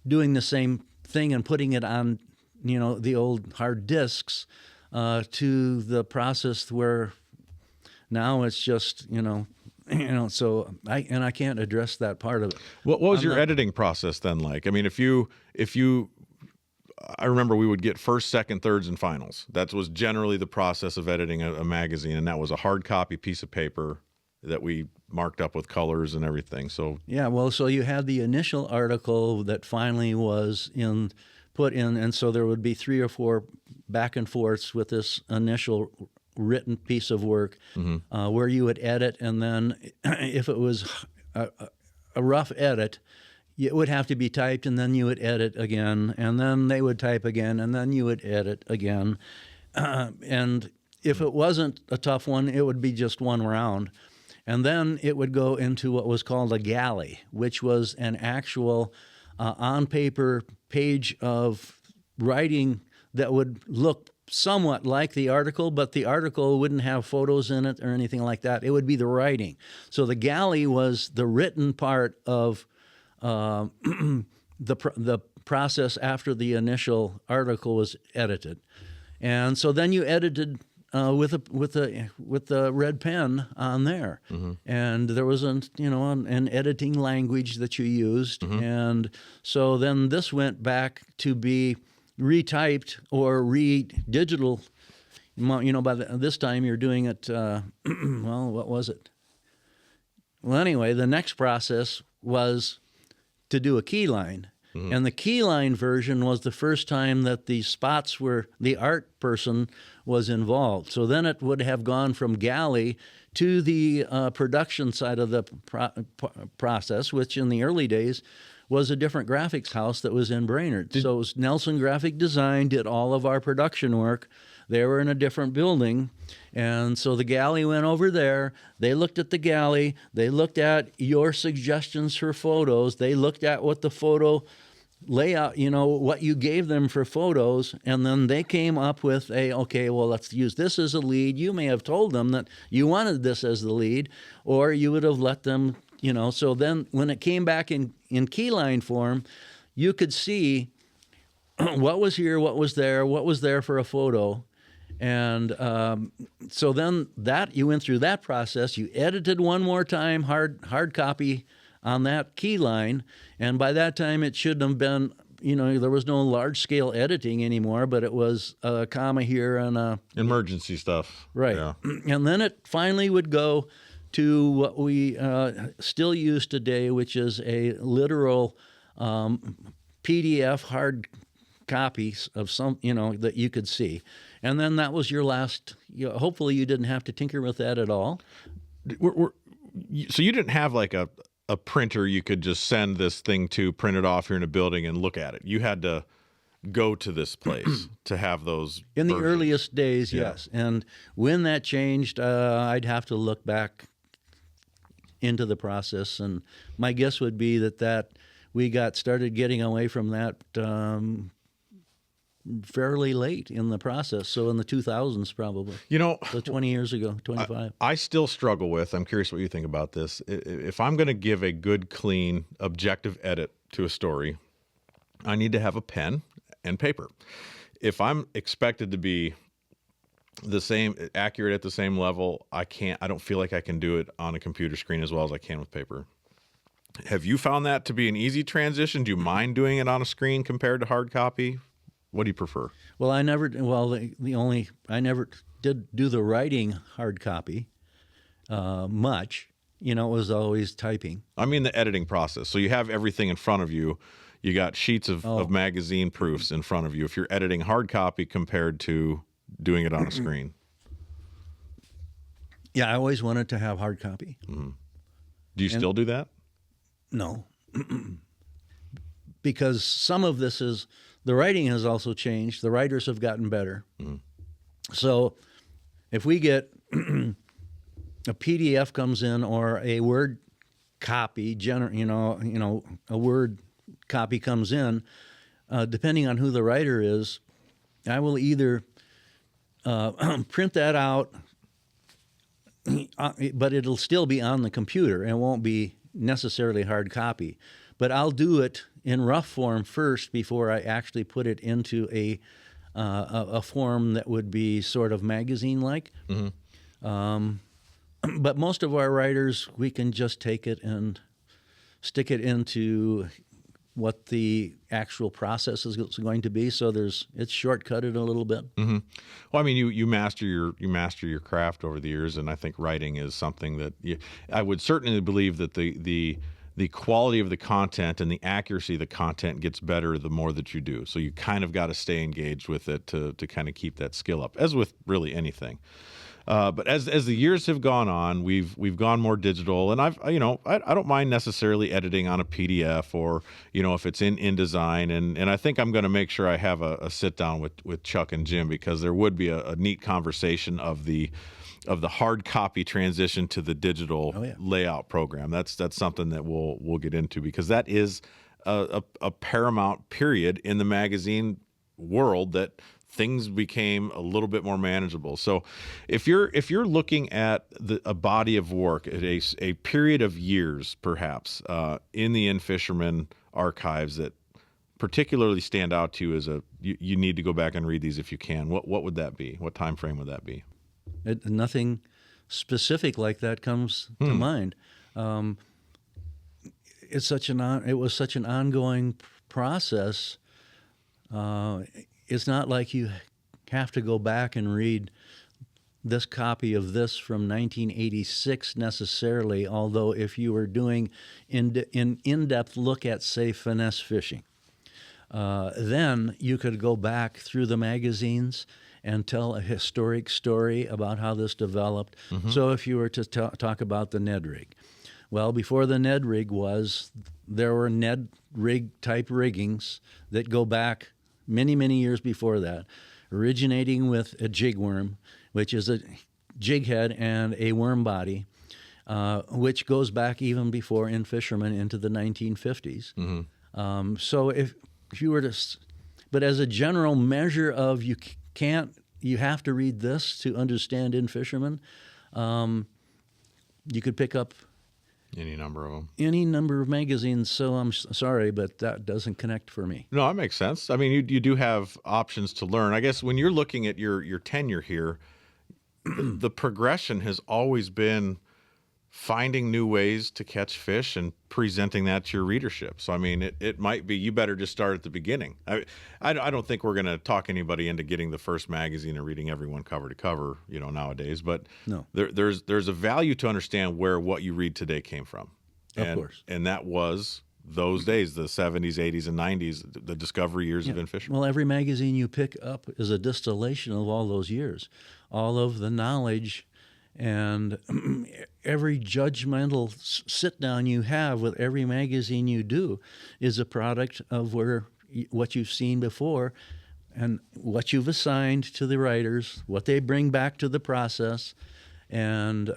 doing the same thing and putting it on, the old hard discs, to the process where now it's just, so I can't address that part of it. What was your editing process then like? I mean, if you, I remember we would get first, second, thirds, and finals. That was generally the process of editing a magazine, and that was a hard copy piece of paper that we marked up with colors and everything. So yeah, well, so you had the initial article that finally was put in, and so there would be 3 or 4 back and forths with this initial written piece of work, where you would edit, and then if it was a rough edit, it would have to be typed, and then you would edit again, and then they would type again, and then you would edit again. And if it wasn't a tough one, it would be just one round. And then it would go into what was called a galley, which was an actual on-paper page of writing that would look somewhat like the article, but the article wouldn't have photos in it or anything like that. It would be the writing. So the galley was the written part of the process after the initial article was edited. And so then you edited with the red pen on there, and there was an editing language that you used, and so then this went back to be retyped or digital. By this time you're doing it. Well, what was it? Well, anyway, the next process was to do a keyline. And the keyline version was the first time that the spots were the art person was involved. So then it would have gone from galley to the production side of the process, which in the early days was a different graphics house that was in Brainerd. So it was Nelson Graphic Design did all of our production work. They were in a different building, and so the galley went over there. They looked at the galley. They looked at your suggestions for photos. They looked at what the photo layout, what you gave them for photos, and then they came up with okay, well, let's use this as a lead. You may have told them that you wanted this as the lead, or you would have let them, so then when it came back in keyline form, you could see what was here, what was there for a photo. And so then you went through that process. You edited one more time, hard copy on that key line, and by that time it shouldn't have been, there was no large-scale editing anymore, but it was a comma here and a... Emergency stuff. Right. Yeah. And then it finally would go to what we still use today, which is a literal PDF hard copies of some, that you could see. And then that was your last, hopefully you didn't have to tinker with that at all. So you didn't have like a printer you could just send this thing to, print it off here in a building and look at it. You had to go to this place to have those in versions. The earliest days, yes. And when that changed, I'd have to look back into the process, and my guess would be that we started getting away from that fairly late in the process. So in the 2000s, probably. So 20 years ago, 25. I still struggle with, I'm curious what you think about this. If I'm going to give a good, clean, objective edit to a story, I need to have a pen and paper. If I'm expected to be the same, accurate at the same level, I don't feel like I can do it on a computer screen as well as I can with paper. Have you found that to be an easy transition? Do you mind doing it on a screen compared to hard copy? What do you prefer? Well, I never did do the writing hard copy much. It was always typing. I mean the editing process. So you have everything in front of you. You got sheets of magazine proofs in front of you. If you're editing hard copy compared to doing it on a screen. Yeah, I always wanted to have hard copy. Mm-hmm. Do you still do that? No. Because some of this is, the writing has also changed. The writers have gotten better. Mm-hmm. So if we get a PDF comes in or a Word copy, a Word copy comes in, depending on who the writer is, I will either print that out, but it'll still be on the computer. It won't be necessarily hard copy. But I'll do it in rough form first before I actually put it into a form that would be sort of magazine-like. Mm-hmm. But most of our writers, we can just take it and stick it into what the actual process is going to be. So it's shortcutted a little bit. Mm-hmm. Well, I mean, you master your craft over the years, and I think writing is something that I would certainly believe that the quality of the content and the accuracy of the content gets better the more that you do. So you kind of got to stay engaged with it to kind of keep that skill up, as with really anything. But as the years have gone on, we've gone more digital, and I don't mind necessarily editing on a PDF or if it's in InDesign, and I think I'm going to make sure I have a sit down with Chuck and Jim, because there would be a neat conversation of the hard copy transition to the digital layout program. That's something that we'll get into, because that is a paramount period in the magazine world that things became a little bit more manageable. So if you're looking at a body of work at a period of years, perhaps, in the In-Fisherman archives that particularly stand out to you as you need to go back and read these if you can, what would that be? What time frame would that be? Nothing specific like that comes to mind. It was such an ongoing process. It's not like you have to go back and read this copy of this from 1986 necessarily, although if you were doing an in-depth look at, say, finesse fishing, then you could go back through the magazines and tell a historic story about how this developed. Mm-hmm. So if you were to talk about the Ned rig, well, before the Ned rig there were Ned rig type riggings that go back many, many years before that, originating with a jig worm, which is a jig head and a worm body, which goes back even before In-Fisherman into the 1950s. Mm-hmm. So if you were to, but as a general measure of you have to read this to understand In-Fisherman, you could pick up any number of them. Any number of magazines, so I'm sorry, but that doesn't connect for me. No, that makes sense. I mean, you do have options to learn. I guess when you're looking at your tenure here, the progression has always been finding new ways to catch fish and presenting that to your readership. So, I mean, it might be you better just start at the beginning. I don't think we're going to talk anybody into getting the first magazine and reading every one cover to cover, nowadays. But no. There's a value to understand where what you read today came from. Of course. And that was those days, the 70s, 80s, and 90s, the discovery years of In-Fisherman. Well, every magazine you pick up is a distillation of all those years, all of the knowledge. And every judgmental sit-down you have with every magazine you do is a product of what you've seen before and what you've assigned to the writers, what they bring back to the process. And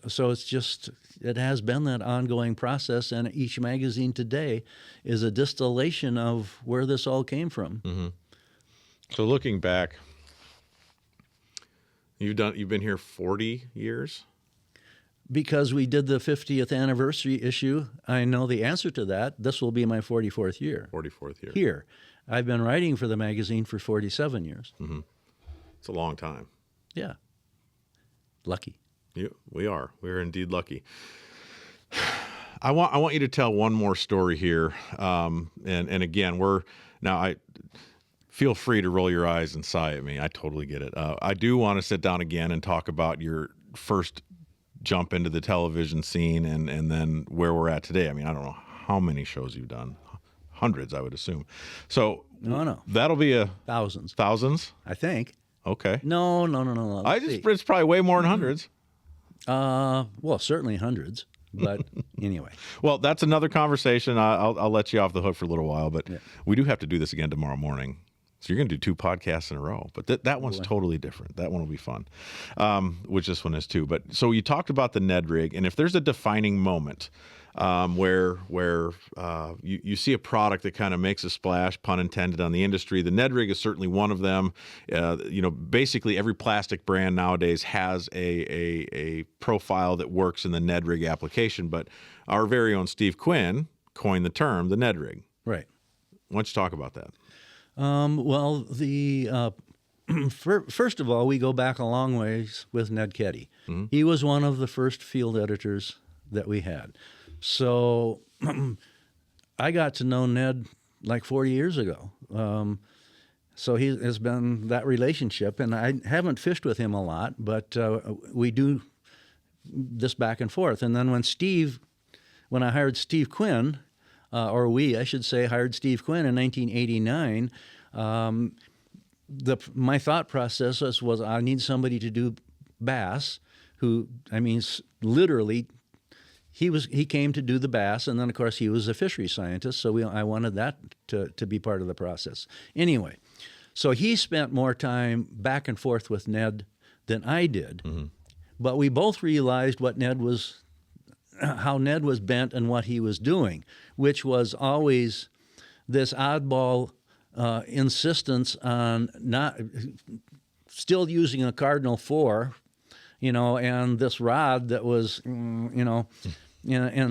so it has been that ongoing process, and each magazine today is a distillation of where this all came from. Mm-hmm. So looking back, you've been here 40 years? Because we did the 50th anniversary issue, I know the answer to that. This will be my 44th year. 44th year. Here. I've been writing for the magazine for 47 years. Mm-hmm. It's a long time. Yeah. Lucky. We're indeed lucky. I want you to tell one more story here. And again, I feel free to roll your eyes and sigh at me. I totally get it. I do want to sit down again and talk about your first jump into the television scene and then where we're at today. I mean, I don't know how many shows you've done. Hundreds, I would assume. So No. That'll be Thousands. Thousands? I think. Okay. No. It's probably way more than hundreds. Well, certainly hundreds, but anyway. Well, that's another conversation. I'll let you off the hook for a little while, but we do have to do this again tomorrow morning. So you're going to do 2 podcasts in a row, but that one's totally different. That one will be fun, which this one is too. But so you talked about the Ned rig, and if there's a defining moment where you see a product that kind of makes a splash, pun intended, on the industry, the Ned rig is certainly one of them. Basically every plastic brand nowadays has a profile that works in the Ned rig application. But our very own Steve Quinn coined the term the Ned rig. Right. Why don't you talk about that? Well, first of all, we go back a long ways with Ned Keddy. Mm-hmm. He was one of the first field editors that we had. So I got to know Ned like 40 years ago. So he has been that relationship, and I haven't fished with him a lot, but we do this back and forth. And then when I hired Steve Quinn, I should say, hired Steve Quinn in 1989, my thought process was I need somebody to do bass literally, he came to do the bass, and then, of course, he was a fishery scientist, so I wanted that to be part of the process. Anyway, so he spent more time back and forth with Ned than I did, mm-hmm. But we both realized how Ned was bent and what he was doing, which was always this oddball insistence on still using a Cardinal 4, and this rod that was, and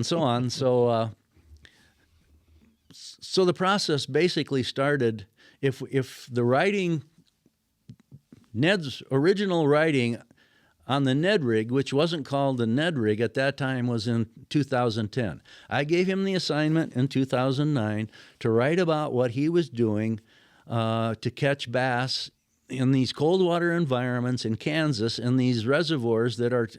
so on. So the process basically started, if the writing, Ned's original writing on the Ned rig, which wasn't called the Ned rig at that time, was in 2010. I gave him the assignment in 2009 to write about what he was doing to catch bass in these cold water environments in Kansas, in these reservoirs that are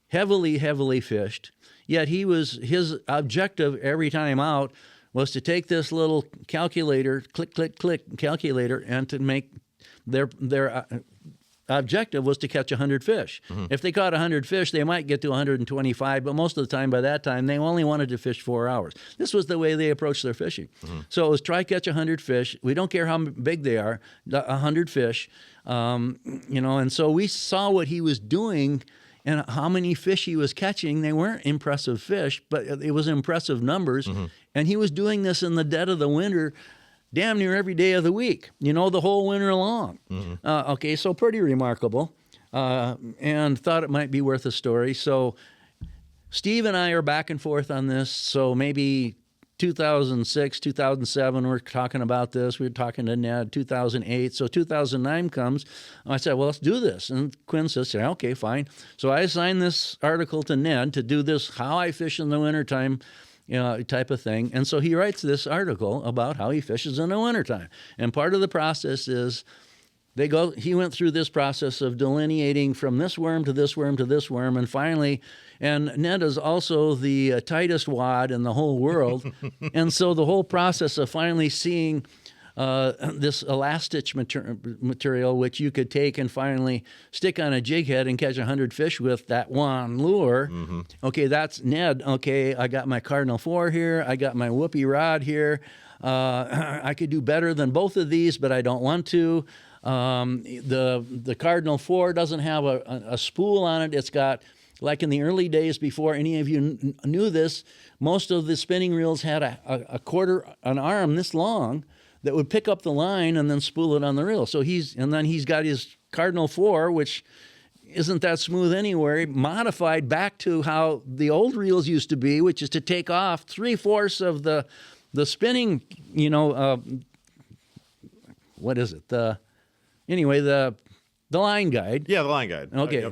heavily, heavily fished. Yet his objective every time out was to take this little calculator, click, click, click calculator, and to make their objective was to catch 100 fish. Mm-hmm. If they caught 100 fish, they might get to 125, but most of the time, by that time, they only wanted to fish 4 hours. This was the way they approached their fishing. Mm-hmm. So it was try catch 100 fish. We don't care how big they are, 100 fish. And so we saw what he was doing and how many fish he was catching. They weren't impressive fish, but it was impressive numbers. Mm-hmm. And he was doing this in the dead of the winter, damn near every day of the week, the whole winter long. Mm-hmm. So pretty remarkable, and thought it might be worth a story. So Steve and I are back and forth on this. So maybe 2006, 2007, we're talking about this. We were talking to Ned, 2008. So 2009 comes. I said, well, let's do this. And Quinn says, yeah, okay, fine. So I assigned this article to Ned to do this, how I fish in the wintertime, type of thing. And so he writes this article about how he fishes in the wintertime. And part of the process is he went through this process of delineating from this worm to this worm to this worm, and finally, and Ned is also the tightest wad in the whole world. And so the whole process of finally seeing this elastich material, which you could take and finally stick on a jig head and catch 100 fish with that one lure. Mm-hmm. Okay, that's Ned. Okay, I got my Cardinal 4 here. I got my whoopee rod here. I could do better than both of these, but I don't want to. The Cardinal 4 doesn't have a spool on it. It's got, like in the early days before any of you knew this, most of the spinning reels had an arm this long that would pick up the line and then spool it on the reel. So he's got his Cardinal 4, which isn't that smooth anywhere, modified back to how the old reels used to be, which is to take off 3/4 of the spinning, what is it? The line guide. Yeah, the line guide. Okay,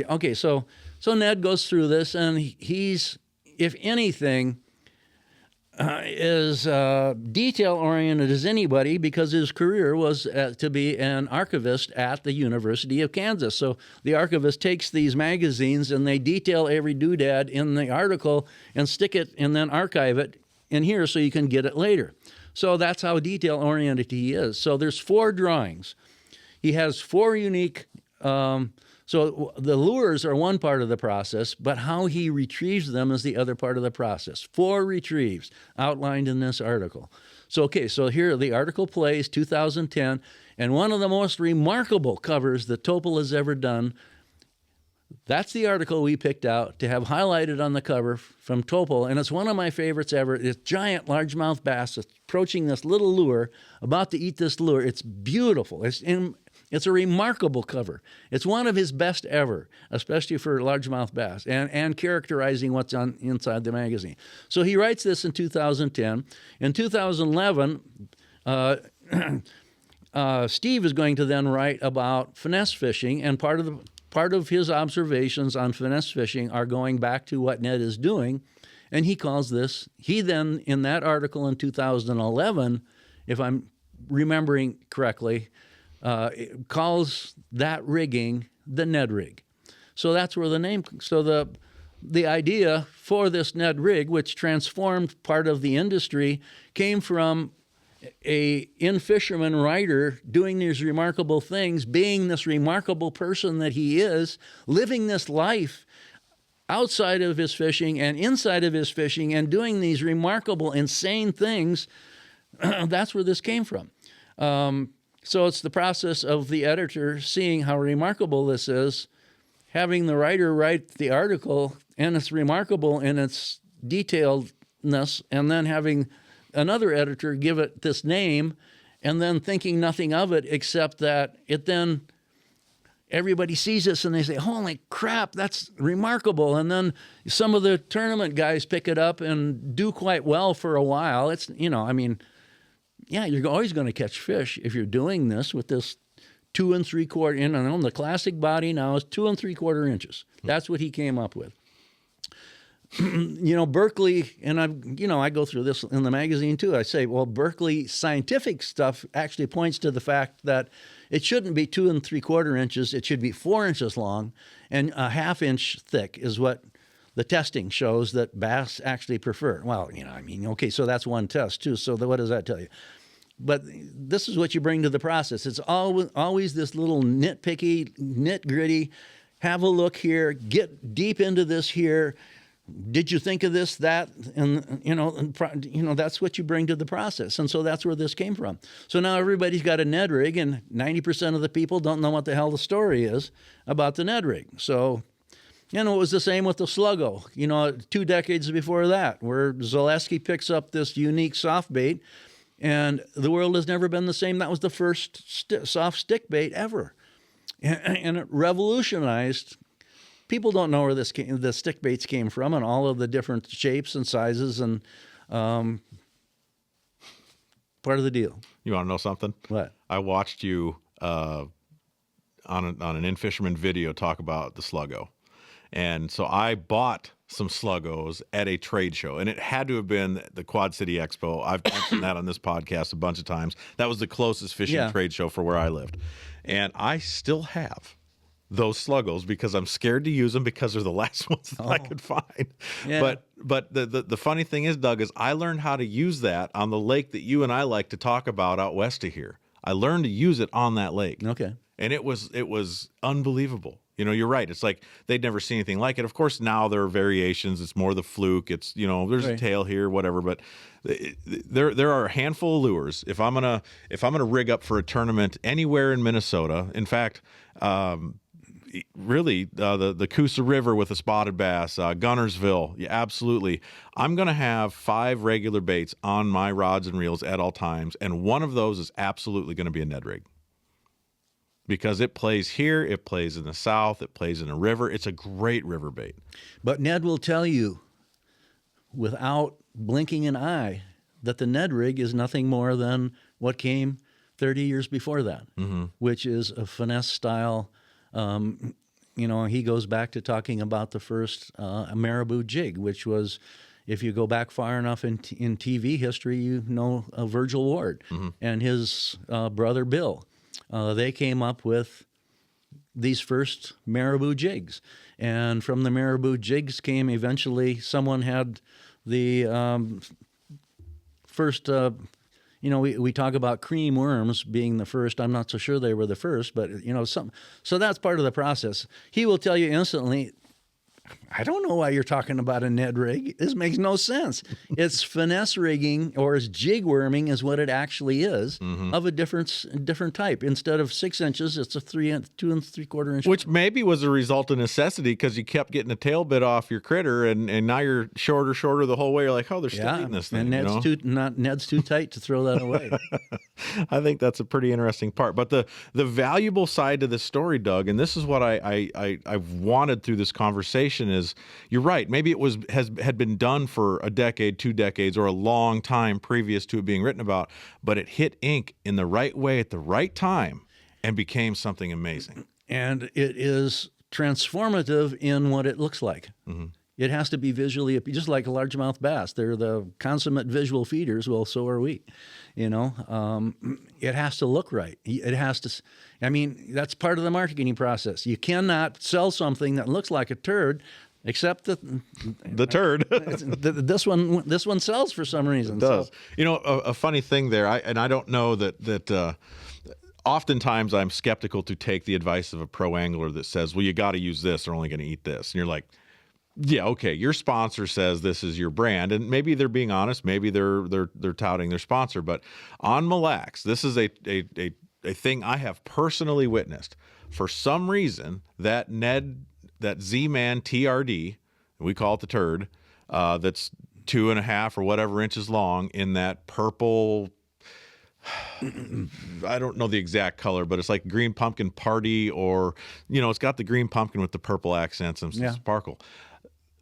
okay. So Ned goes through this, and he's, if anything, as detail-oriented as anybody, because his career was to be an archivist at the University of Kansas. So the archivist takes these magazines and they detail every doodad in the article and stick it and then archive it in here so you can get it later. So that's how detail-oriented he is. So there's 4 drawings. He has 4 unique. So the lures are one part of the process, but how he retrieves them is the other part of the process. 4 retrieves outlined in this article. So here the article plays 2010, and one of the most remarkable covers that Topol has ever done. That's the article we picked out to have highlighted on the cover from Topol, and it's one of my favorites ever. It's giant largemouth bass approaching this little lure, about to eat this lure. It's beautiful. It's a remarkable cover. It's one of his best ever, especially for largemouth bass, and characterizing what's on inside the magazine. So he writes this in 2010. In 2011, Steve is going to then write about finesse fishing, and part of his observations on finesse fishing are going back to what Ned is doing, and he calls this, he then, in that article in 2011, if I'm remembering correctly, calls that rigging the Ned rig. So that's where the name, so the idea for this Ned rig, which transformed part of the industry, came from a In-Fisherman writer doing these remarkable things, being this remarkable person that he is, living this life outside of his fishing and inside of his fishing and doing these remarkable, insane things. That's where this came from. So it's the process of the editor seeing how remarkable this is, having the writer write the article, and it's remarkable in its detailedness, and then having another editor give it this name, and then thinking nothing of it except that it then everybody sees this and they say, holy crap, that's remarkable. And then some of the tournament guys pick it up and do quite well for a while. It's, yeah, you're always going to catch fish if you're doing this with this 2 3/4. The classic body now is 2 3/4 inches. That's what he came up with. Berkeley, and I go through this in the magazine too. I say, well, Berkeley scientific stuff actually points to the fact that it shouldn't be 2 3/4 inches. It should be 4 inches long, and a 1/2 inch thick is what the testing shows that bass actually prefer. Well, okay, so that's one test too. So what does that tell you? But this is what you bring to the process. It's always this little nitpicky, nit-gritty, have a look here, get deep into this here. Did you think of this, that? And that's what you bring to the process. And so that's where this came from. So now everybody's got a Ned rig, and 90% of the people don't know what the hell the story is about the Ned rig. So, it was the same with the Sluggo, 2 decades before that, where Zaleski picks up this unique soft bait, and the world has never been the same. That was the first soft stick bait ever. And it revolutionized. People don't know where the stick baits came from, and all of the different shapes and sizes, and part of the deal. You want to know something? What? I watched you on an In-Fisherman video talk about the Sluggo. And so I bought some Sluggos at a trade show, and it had to have been the Quad City Expo. I've mentioned that on this podcast a bunch of times. That was the closest fishing trade show for where I lived. And I still have those Sluggos because I'm scared to use them because they're the last ones that I could find. Yeah. But the funny thing is, Doug, is I learned how to use that on the lake that you and I like to talk about out west of here. I learned to use it on that lake. Okay. And it was unbelievable. You're right. It's like they'd never seen anything like it. Of course, now there are variations. It's more the fluke. It's, there's a tail here, whatever. But there are a handful of lures. If I'm gonna rig up for a tournament anywhere in Minnesota, in fact, really the Coosa River with a spotted bass, Gunnersville, yeah, absolutely. I'm going to have 5 regular baits on my rods and reels at all times, and one of those is absolutely going to be a Ned rig. Because it plays here, it plays in the south, it plays in a river. It's a great river bait. But Ned will tell you, without blinking an eye, that the Ned rig is nothing more than what came 30 years before that, which is a finesse style. He goes back to talking about the first marabou jig, which was, if you go back far enough in TV history, Virgil Ward and his brother Bill. They came up with these first marabou jigs. And from the marabou jigs came eventually, someone had the first, we talk about cream worms being the first. I'm not so sure they were the first, but, so that's part of the process. He will tell you instantly, I don't know why you're talking about a Ned rig. This makes no sense. It's finesse rigging, or it's jig worming is what it actually is, of a different type. Instead of 6 inches, it's a 2 3/4 inch. Which maybe was a result of necessity because you kept getting a tail bit off your critter, and now you're shorter the whole way. You're like, oh, they're still eating this thing. And Ned's too tight to throw that away. I think that's a pretty interesting part. But the valuable side to this story, Doug, and this is what I've wanted through this conversation is, you're right. Maybe it had been done for a decade, 2 decades, or a long time previous to it being written about, but it hit ink in the right way at the right time and became something amazing. And it is transformative in what it looks like. It has to be visually, just like a largemouth bass. They're the consummate visual feeders. Well, so are we. It has to look right. It has to. That's part of the marketing process. You cannot sell something that looks like a turd, except the turd. This one sells for some reason. It does. So. A funny thing there. I don't know that. Oftentimes, I'm skeptical to take the advice of a pro angler that says, "Well, you got to use this. They're only going to eat this," and you're like. Yeah, okay. Your sponsor says this is your brand, and maybe they're being honest. Maybe they're touting their sponsor. But on Mille Lacs, this is a thing I have personally witnessed. For some reason, that Z-Man TRD, we call it the turd, that's 2.5 or whatever inches long in that purple. I don't know the exact color, but it's like green pumpkin party, or it's got the green pumpkin with the purple accents and some sparkle.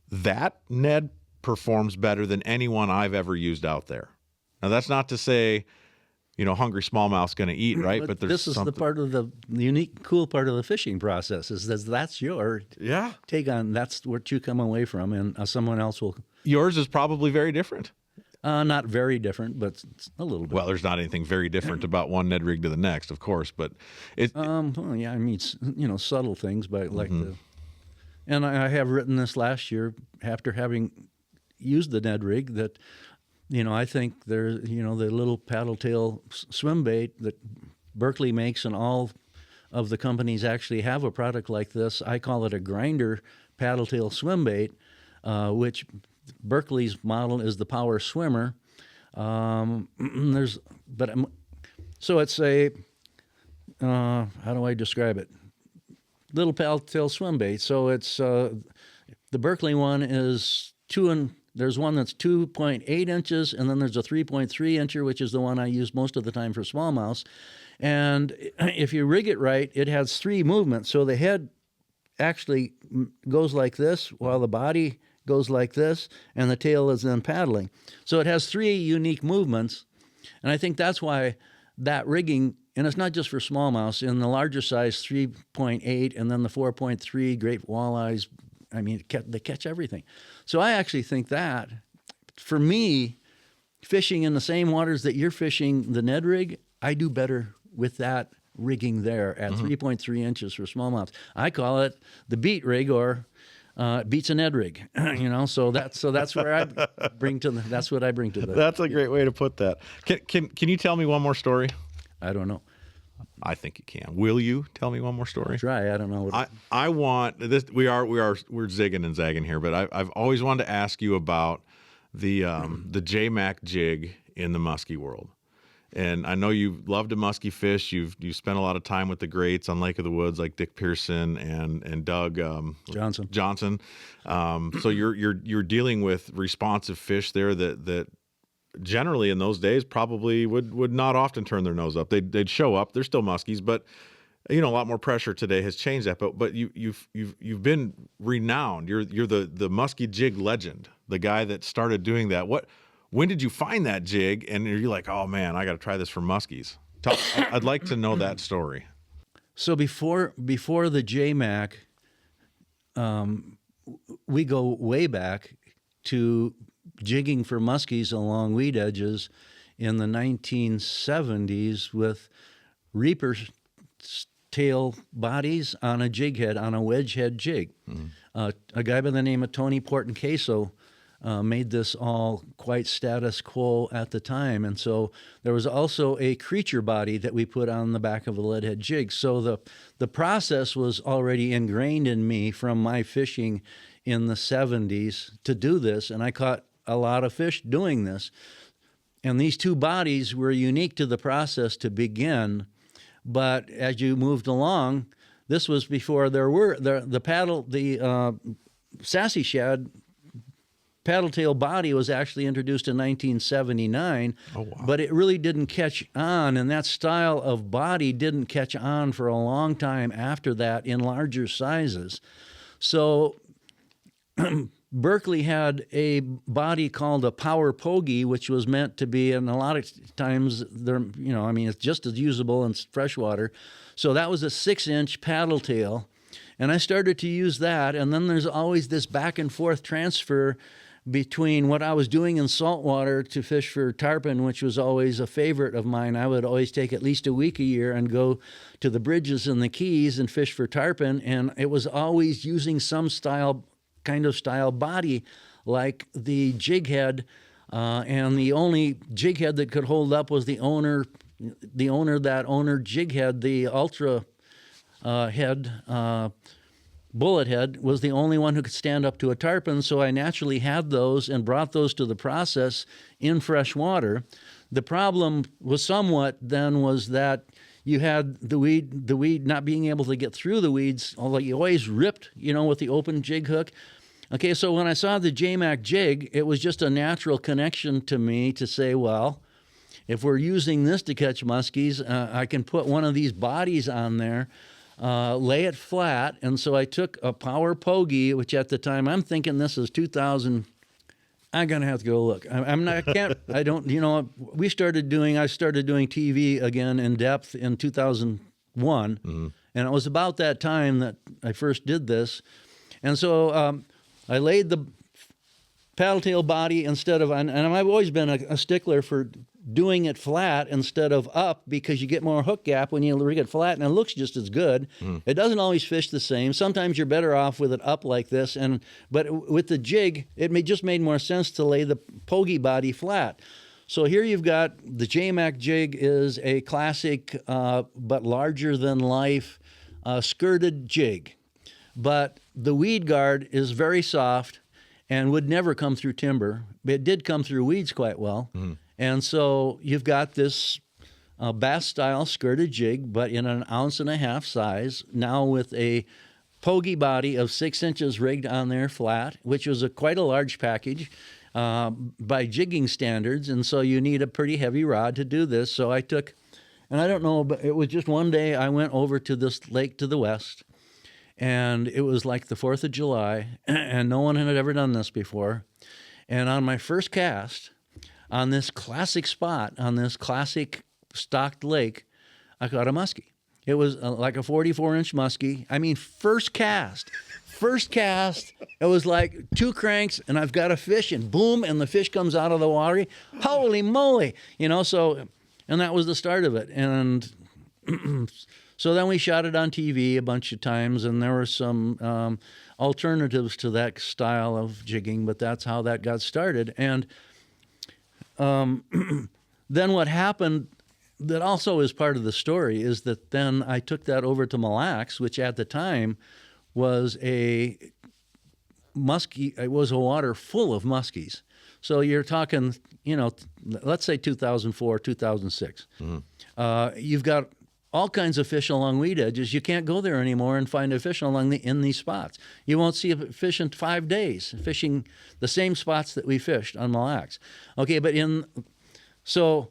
That Ned performs better than anyone I've ever used out there. Now, that's not to say, hungry smallmouth's going to eat, right? But this is the part of the unique, cool part of the fishing process is that's your take on, that's what you come away from, and someone else will. Yours is probably very different. Not very different, but a little bit. Well, there's not anything very different about one Ned rig to the next, of course, but it. Subtle things, but like the. And I have written this last year after having used the Ned rig that, I think the little paddle tail swim bait that Berkley makes, and all of the companies actually have a product like this. I call it a grinder paddle tail swim bait, which Berkley's model is the Power Swimmer. So it's a how do I describe it? Little paddle tail swim bait. So it's the Berkley one is there's one that's 2.8 inches, and then there's a 3.3 incher, which is the one I use most of the time for smallmouths. And if you rig it right, it has 3 movements. So the head actually goes like this, while the body goes like this, and the tail is then paddling. So it has 3 unique movements, and I think that's why that rigging. And it's not just for smallmouths. In the larger size, 3.8, and then the 4.3 great walleyes, they catch everything. So I actually think that, for me, fishing in the same waters that you're fishing the Ned rig, I do better with that rigging there at 3.3 inches for smallmouths. I call it the beat rig, or beats a Ned rig. So that's where I bring to that's what I bring to the. That's a great way to put that. Can you tell me one more story? I don't know. I think you can. Will you tell me one more story? I'll try. I don't know. I want this. We're zigging and zagging here, but I've always wanted to ask you about the JMac jig in the musky world. And I know you love to musky fish. You've spent a lot of time with the greats on Lake of the Woods, like Dick Pearson and Doug Johnson. So you're dealing with responsive fish there that generally in those days probably would not often turn their nose up. They'd show up. They're still muskies, but a lot more pressure today has changed that. But you've been renowned. You're the musky jig legend, the guy that started doing that. When did you find that jig? And you're like, oh man, I got to try this for muskies. I'd like to know that story. So before the JMac, we go way back to jigging for muskies along weed edges in the 1970s with reaper tail bodies on a jig head, on a wedge head jig. A guy by the name of Tony Portencaso made this all quite status quo at the time. And so there was also a creature body that we put on the back of a lead head jig. So the process was already ingrained in me from my fishing in the 70s to do this, and I caught a lot of fish doing this. And these two bodies were unique to the process to begin, but as you moved along, this was before there were the sassy shad paddle tail body was actually introduced in 1979, but it really didn't catch on, and that style of body didn't catch on for a long time after that in larger sizes. So Berkeley had a body called a power pogie, which was meant to be, and a lot of times it's just as usable in freshwater. So that was a 6-inch paddle tail, and I started to use that, and then there's always this back and forth transfer between what I was doing in saltwater to fish for tarpon, which was always a favorite of mine. I would always take at least a week a year and go to the bridges and the keys and fish for tarpon, and it was always using some kind of style body like the jig head, and the only jig head that could hold up was the owner jig head, the ultra head, bullet head was the only one who could stand up to a tarpon, so I naturally had those and brought those to the process in fresh water. The problem was that you had the weed not being able to get through the weeds, although you always ripped, with the open jig hook. Okay, so when I saw the JMac jig, it was just a natural connection to me to say, well, if we're using this to catch muskies, I can put one of these bodies on there, lay it flat, and so I took a power pogie, which at the time, I'm thinking this is 2000. I'm gonna have to go look. I started doing TV again in depth in 2001, and it was about that time that I first did this, and so I laid the paddle tail body instead of, and I've always been a stickler for doing it flat instead of up, because you get more hook gap when you rig it flat, and it looks just as good. It doesn't always fish the same. Sometimes you're better off with it up like this, but with the jig, it just made more sense to lay the pogie body flat. So here you've got the JMac jig is a classic but larger than life skirted jig, but the weed guard is very soft and would never come through timber. It did come through weeds quite well. And so you've got this bass-style skirted jig, but in an 1.5 ounce size, now with a pogie body of 6 inches rigged on there flat, which was quite a large package by jigging standards, and so you need a pretty heavy rod to do this. So I took, and I don't know, but it was just one day I went over to this lake to the west, and it was like the 4th of July, and no one had ever done this before. And on my first cast, on this classic spot, on this classic stocked lake, I caught a muskie. It was like a 44-inch muskie. I mean, first cast. It was like 2 cranks, and I've got a fish, and boom, and the fish comes out of the water. Holy moly! So, and that was the start of it. And so then we shot it on TV a bunch of times, and there were some alternatives to that style of jigging, but that's how that got started. And then what happened that also is part of the story is that then I took that over to Mille Lacs, which at the time was a water full of muskies. So you're talking, let's say 2004, 2006. You've got all kinds of fish along weed edges. You can't go there anymore and find a fish in these spots. You won't see a fish in 5 days fishing the same spots that we fished on Mille Lacs. Okay, but so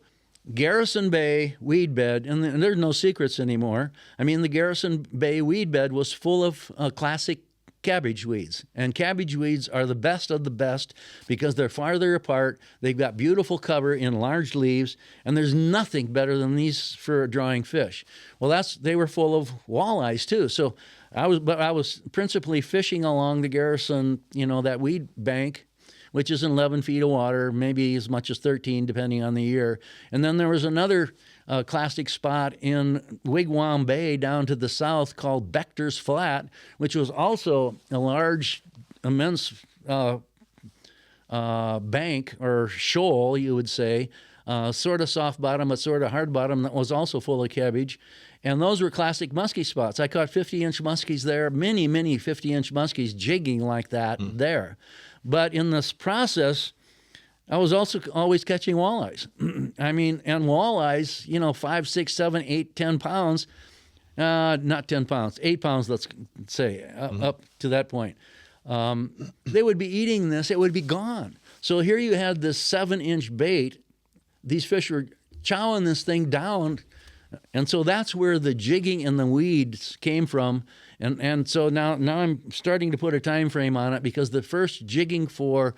Garrison Bay weed bed, and there's no secrets anymore. I mean, the Garrison Bay weed bed was full of classic cabbage weeds. And cabbage weeds are the best of the best because they're farther apart. They've got beautiful cover in large leaves, and there's nothing better than these for drawing fish. Well, they were full of walleyes too. So I was principally fishing along the Garrison, that weed bank, which is in 11 feet of water, maybe as much as 13, depending on the year. And then there was another classic spot in Wigwam Bay down to the south called Bechter's Flat, which was also a large, immense bank or shoal, you would say, sort of soft bottom, but sort of hard bottom that was also full of cabbage. And those were classic muskie spots. I caught 50-inch muskies there, many 50-inch muskies jigging like that there. But in this process, I was also always catching walleyes. I mean, and walleyes, 5, 6, 7, 8, 10 pounds, not 10 pounds, 8 pounds, let's say, up to that point. They would be eating this, it would be gone. So here you had this 7-inch bait. These fish were chowing this thing down. And so that's where the jigging and the weeds came from. And so now I'm starting to put a time frame on it because the first jigging for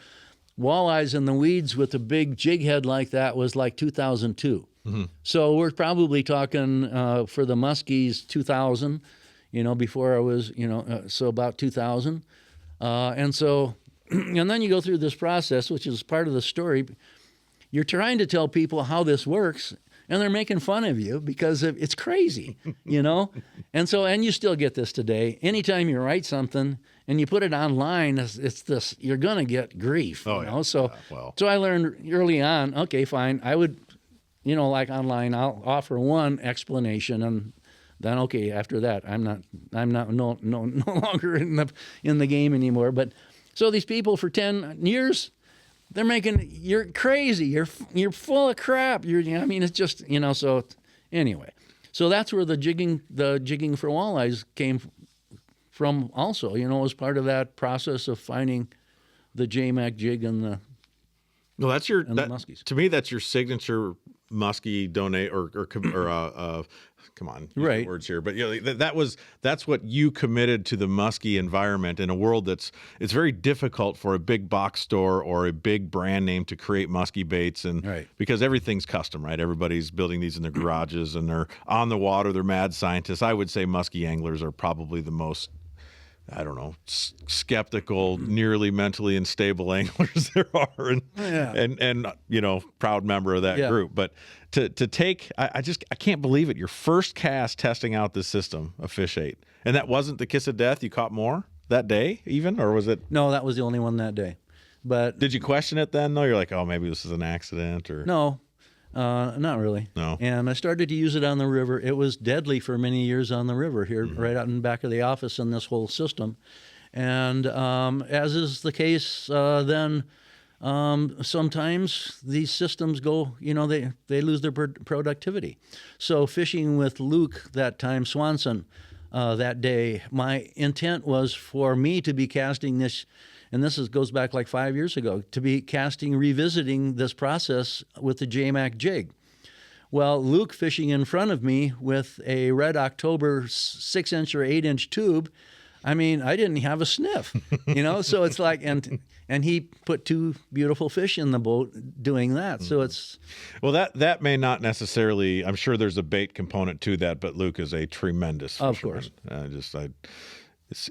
walleyes in the weeds with a big jig head like that was like 2002. So we're probably talking for the muskies 2000, before I was, so about 2000. And then you go through this process, which is part of the story. You're trying to tell people how this works, and they're making fun of you because it's crazy, And you still get this today. Anytime you write something and you put it online, it's this, you're going to get grief. So I learned early on, okay, fine. I would, like online, I'll offer one explanation, and then, okay, after that, I'm not no longer in the game anymore. But so these people for 10 years, they're making, you're crazy. You're full of crap. It's just, so anyway. So that's where the jigging for walleyes came from also, it was part of that process of finding the J-Mac jig and the No, that's the muskies. To me, that's your signature musky donate or come on, use the words here, but that's what you committed to the musky environment in a world it's very difficult for a big box store or a big brand name to create musky baits, and because everything's custom, right? Everybody's building these in their garages and they're on the water. They're mad scientists. I would say musky anglers are probably the most, I don't know, skeptical, nearly mentally unstable anglers there are, and proud member of that group. But to take, I can't believe it. Your first cast testing out this system of fish ate, and that wasn't the kiss of death. You caught more that day, even, or was it? No, that was the only one that day. But did you question it then? Though you're like, oh, maybe this is an accident, or no. Not really. No. And I started to use it on the river. It was deadly for many years on the river here, right out in the back of the office in this whole system. And as is the case then, sometimes these systems go, they lose their productivity. So fishing with Luke that time, Swanson, that day, my intent was for me to be casting this, and goes back like 5 years ago, to be revisiting this process with the J-Mac jig. Well, Luke fishing in front of me with a Red October 6-inch or 8-inch tube, I didn't have a sniff, so it's like, and he put 2 beautiful fish in the boat doing that. So it's... Well, that may not necessarily, I'm sure there's a bait component to that, but Luke is a tremendous fisherman. Of course.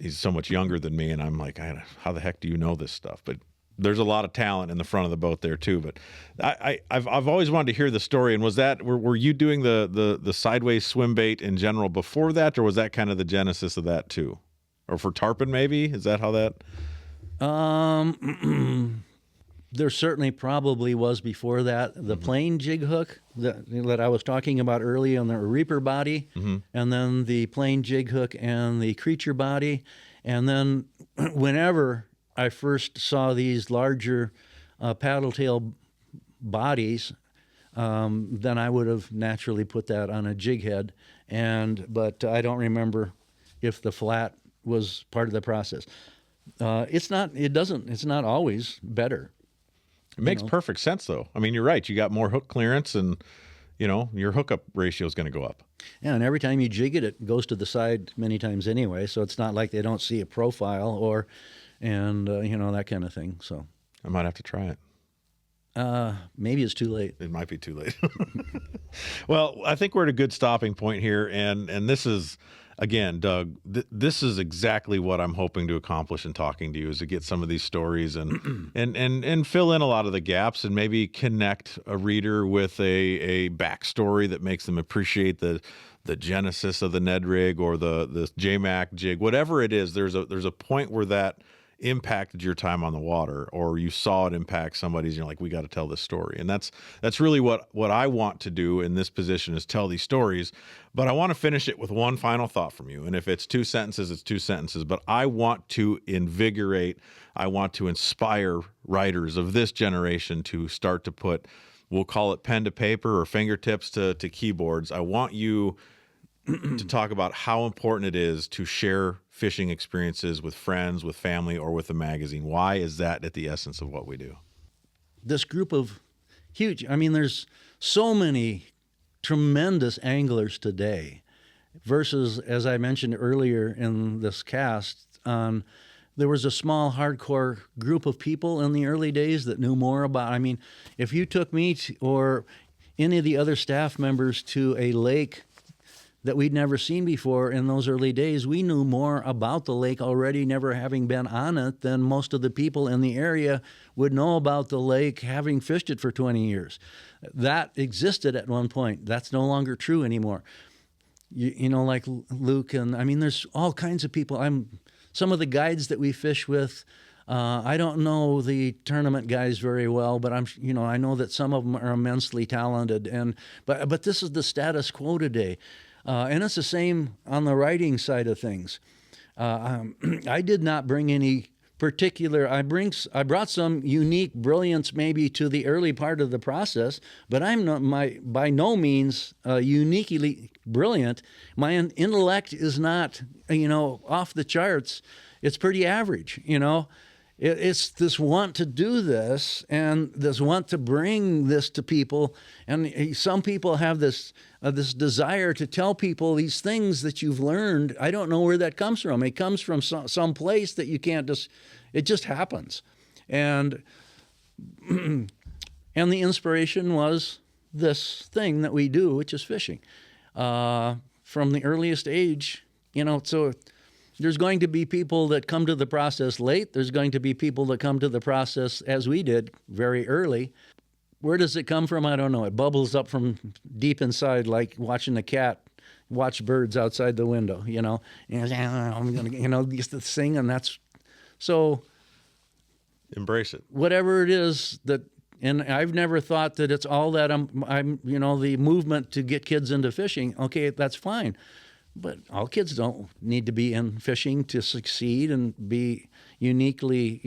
He's so much younger than me, and I'm like, how the heck do you know this stuff? But there's a lot of talent in the front of the boat there too. But I've always wanted to hear the story. And was that were you doing the sideways swim bait in general before that, or was that kind of the genesis of that too, or for tarpon maybe? Is that how that? There certainly probably was before that. The plain jig hook that I was talking about earlier on the reaper body, and then the plain jig hook and the creature body. And then whenever I first saw these larger paddle tail bodies, then I would have naturally put that on a jig head. But I don't remember if the flat was part of the process. It's not always better. It makes perfect sense, though. I mean, you're right. You got more hook clearance, and your hookup ratio is going to go up. Yeah, and every time you jig it, it goes to the side many times anyway. So it's not like they don't see a profile that kind of thing. So I might have to try it. Maybe it's too late. It might be too late. Well, I think we're at a good stopping point here, and this is, again, Doug, this is exactly what I'm hoping to accomplish in talking to you, is to get some of these stories and fill in a lot of the gaps, and maybe connect a reader with a backstory that makes them appreciate the genesis of the Ned rig or the J-Mac jig, whatever it is. There's a point where that impacted your time on the water, or you saw it impact somebody's, and you're like, we got to tell this story. And that's really what I want to do in this position, is tell these stories. But I want to finish it with one final thought from you. And if it's 2 sentences, it's 2 sentences. But I want to invigorate, I want to inspire writers of this generation to start to put, we'll call it pen to paper or fingertips to keyboards. I want you to talk about how important it is to share fishing experiences with friends, with family, or with a magazine. Why is that at the essence of what we do? This group of there's so many tremendous anglers today versus, as I mentioned earlier in this cast, there was a small hardcore group of people in the early days that knew more about, if you took me or any of the other staff members to a lake that we'd never seen before in those early days, we knew more about the lake already, never having been on it, than most of the people in the area would know about the lake, having fished it for 20 years. That existed at one point. That's no longer true anymore. Like Luke, and there's all kinds of people. Some of the guides that we fish with, I don't know the tournament guys very well, but I know that some of them are immensely talented. But this is the status quo today. And it's the same on the writing side of things. I did not bring any particular. I brought some unique brilliance maybe to the early part of the process, but I'm not by no means uniquely brilliant. My intellect is not off the charts. It's pretty average. It's this want to do this and this want to bring this to people. And some people have this desire to tell people these things that you've learned. I don't know where that comes from. It comes from some place that you can't it just happens. And the inspiration was this thing that we do, which is fishing. From the earliest age, so there's going to be people that come to the process late. There's going to be people that come to the process, as we did, very early. Where does it come from? I don't know. It bubbles up from deep inside, like watching a cat watch birds outside the window, And I'm going to, just sing, and that's so. Embrace it. Whatever it is that, and I've never thought that it's all that I'm the movement to get kids into fishing. Okay, that's fine. But all kids don't need to be in fishing to succeed and be uniquely,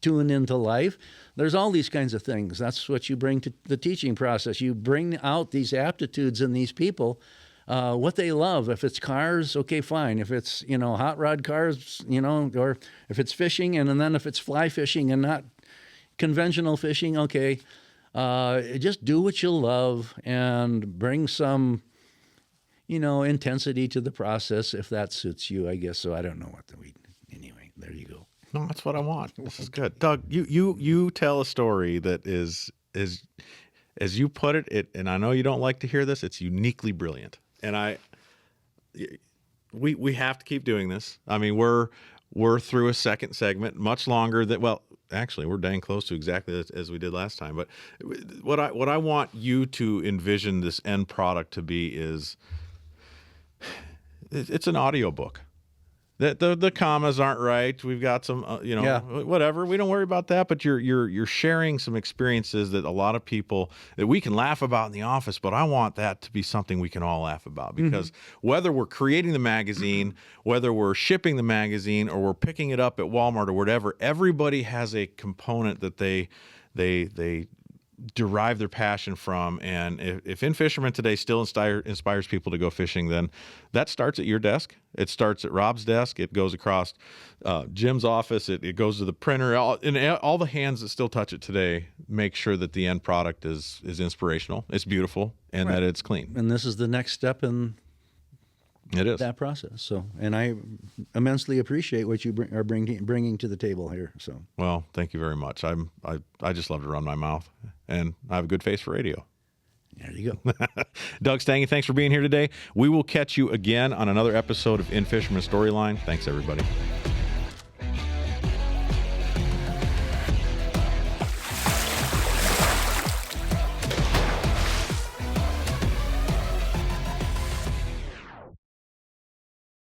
tuned into life. There's all these kinds of things. That's what you bring to the teaching process. You bring out these aptitudes in these people, what they love. If it's cars, okay, fine. If it's, hot rod cars, or if it's fishing, and then if it's fly fishing and not conventional fishing, okay, just do what you love and bring some intensity to the process if that suits you, I guess. So I don't know anyway, there you go. No, that's what I want. This is good. Doug, you tell a story that is, as you put it, and I know you don't like to hear this, it's uniquely brilliant. And we have to keep doing this. We're through a second segment, much longer than, well, actually, we're dang close to exactly as we did last time. But what I want you to envision this end product to be is, it's an audiobook. The commas aren't right. We've got some, whatever. We don't worry about that. But you're sharing some experiences that a lot of people, that we can laugh about in the office. But I want that to be something we can all laugh about, because whether we're creating the magazine, whether we're shipping the magazine, or we're picking it up at Walmart or whatever, everybody has a component that they they derive their passion from. And if In-Fisherman today still inspires people to go fishing, then that starts at your desk. It starts at Rob's desk. It goes across Jim's office. It goes to the printer. All the hands that still touch it today make sure that the end product is inspirational, it's beautiful, and that it's clean. And this is the next step in that process. So, and I immensely appreciate what you are bringing to the table here. So, well, thank you very much. I just love to run my mouth, and I have a good face for radio. There you go. Doug Stange, thanks for being here today. We will catch you again on another episode of In-Fisherman Storyline. Thanks, everybody.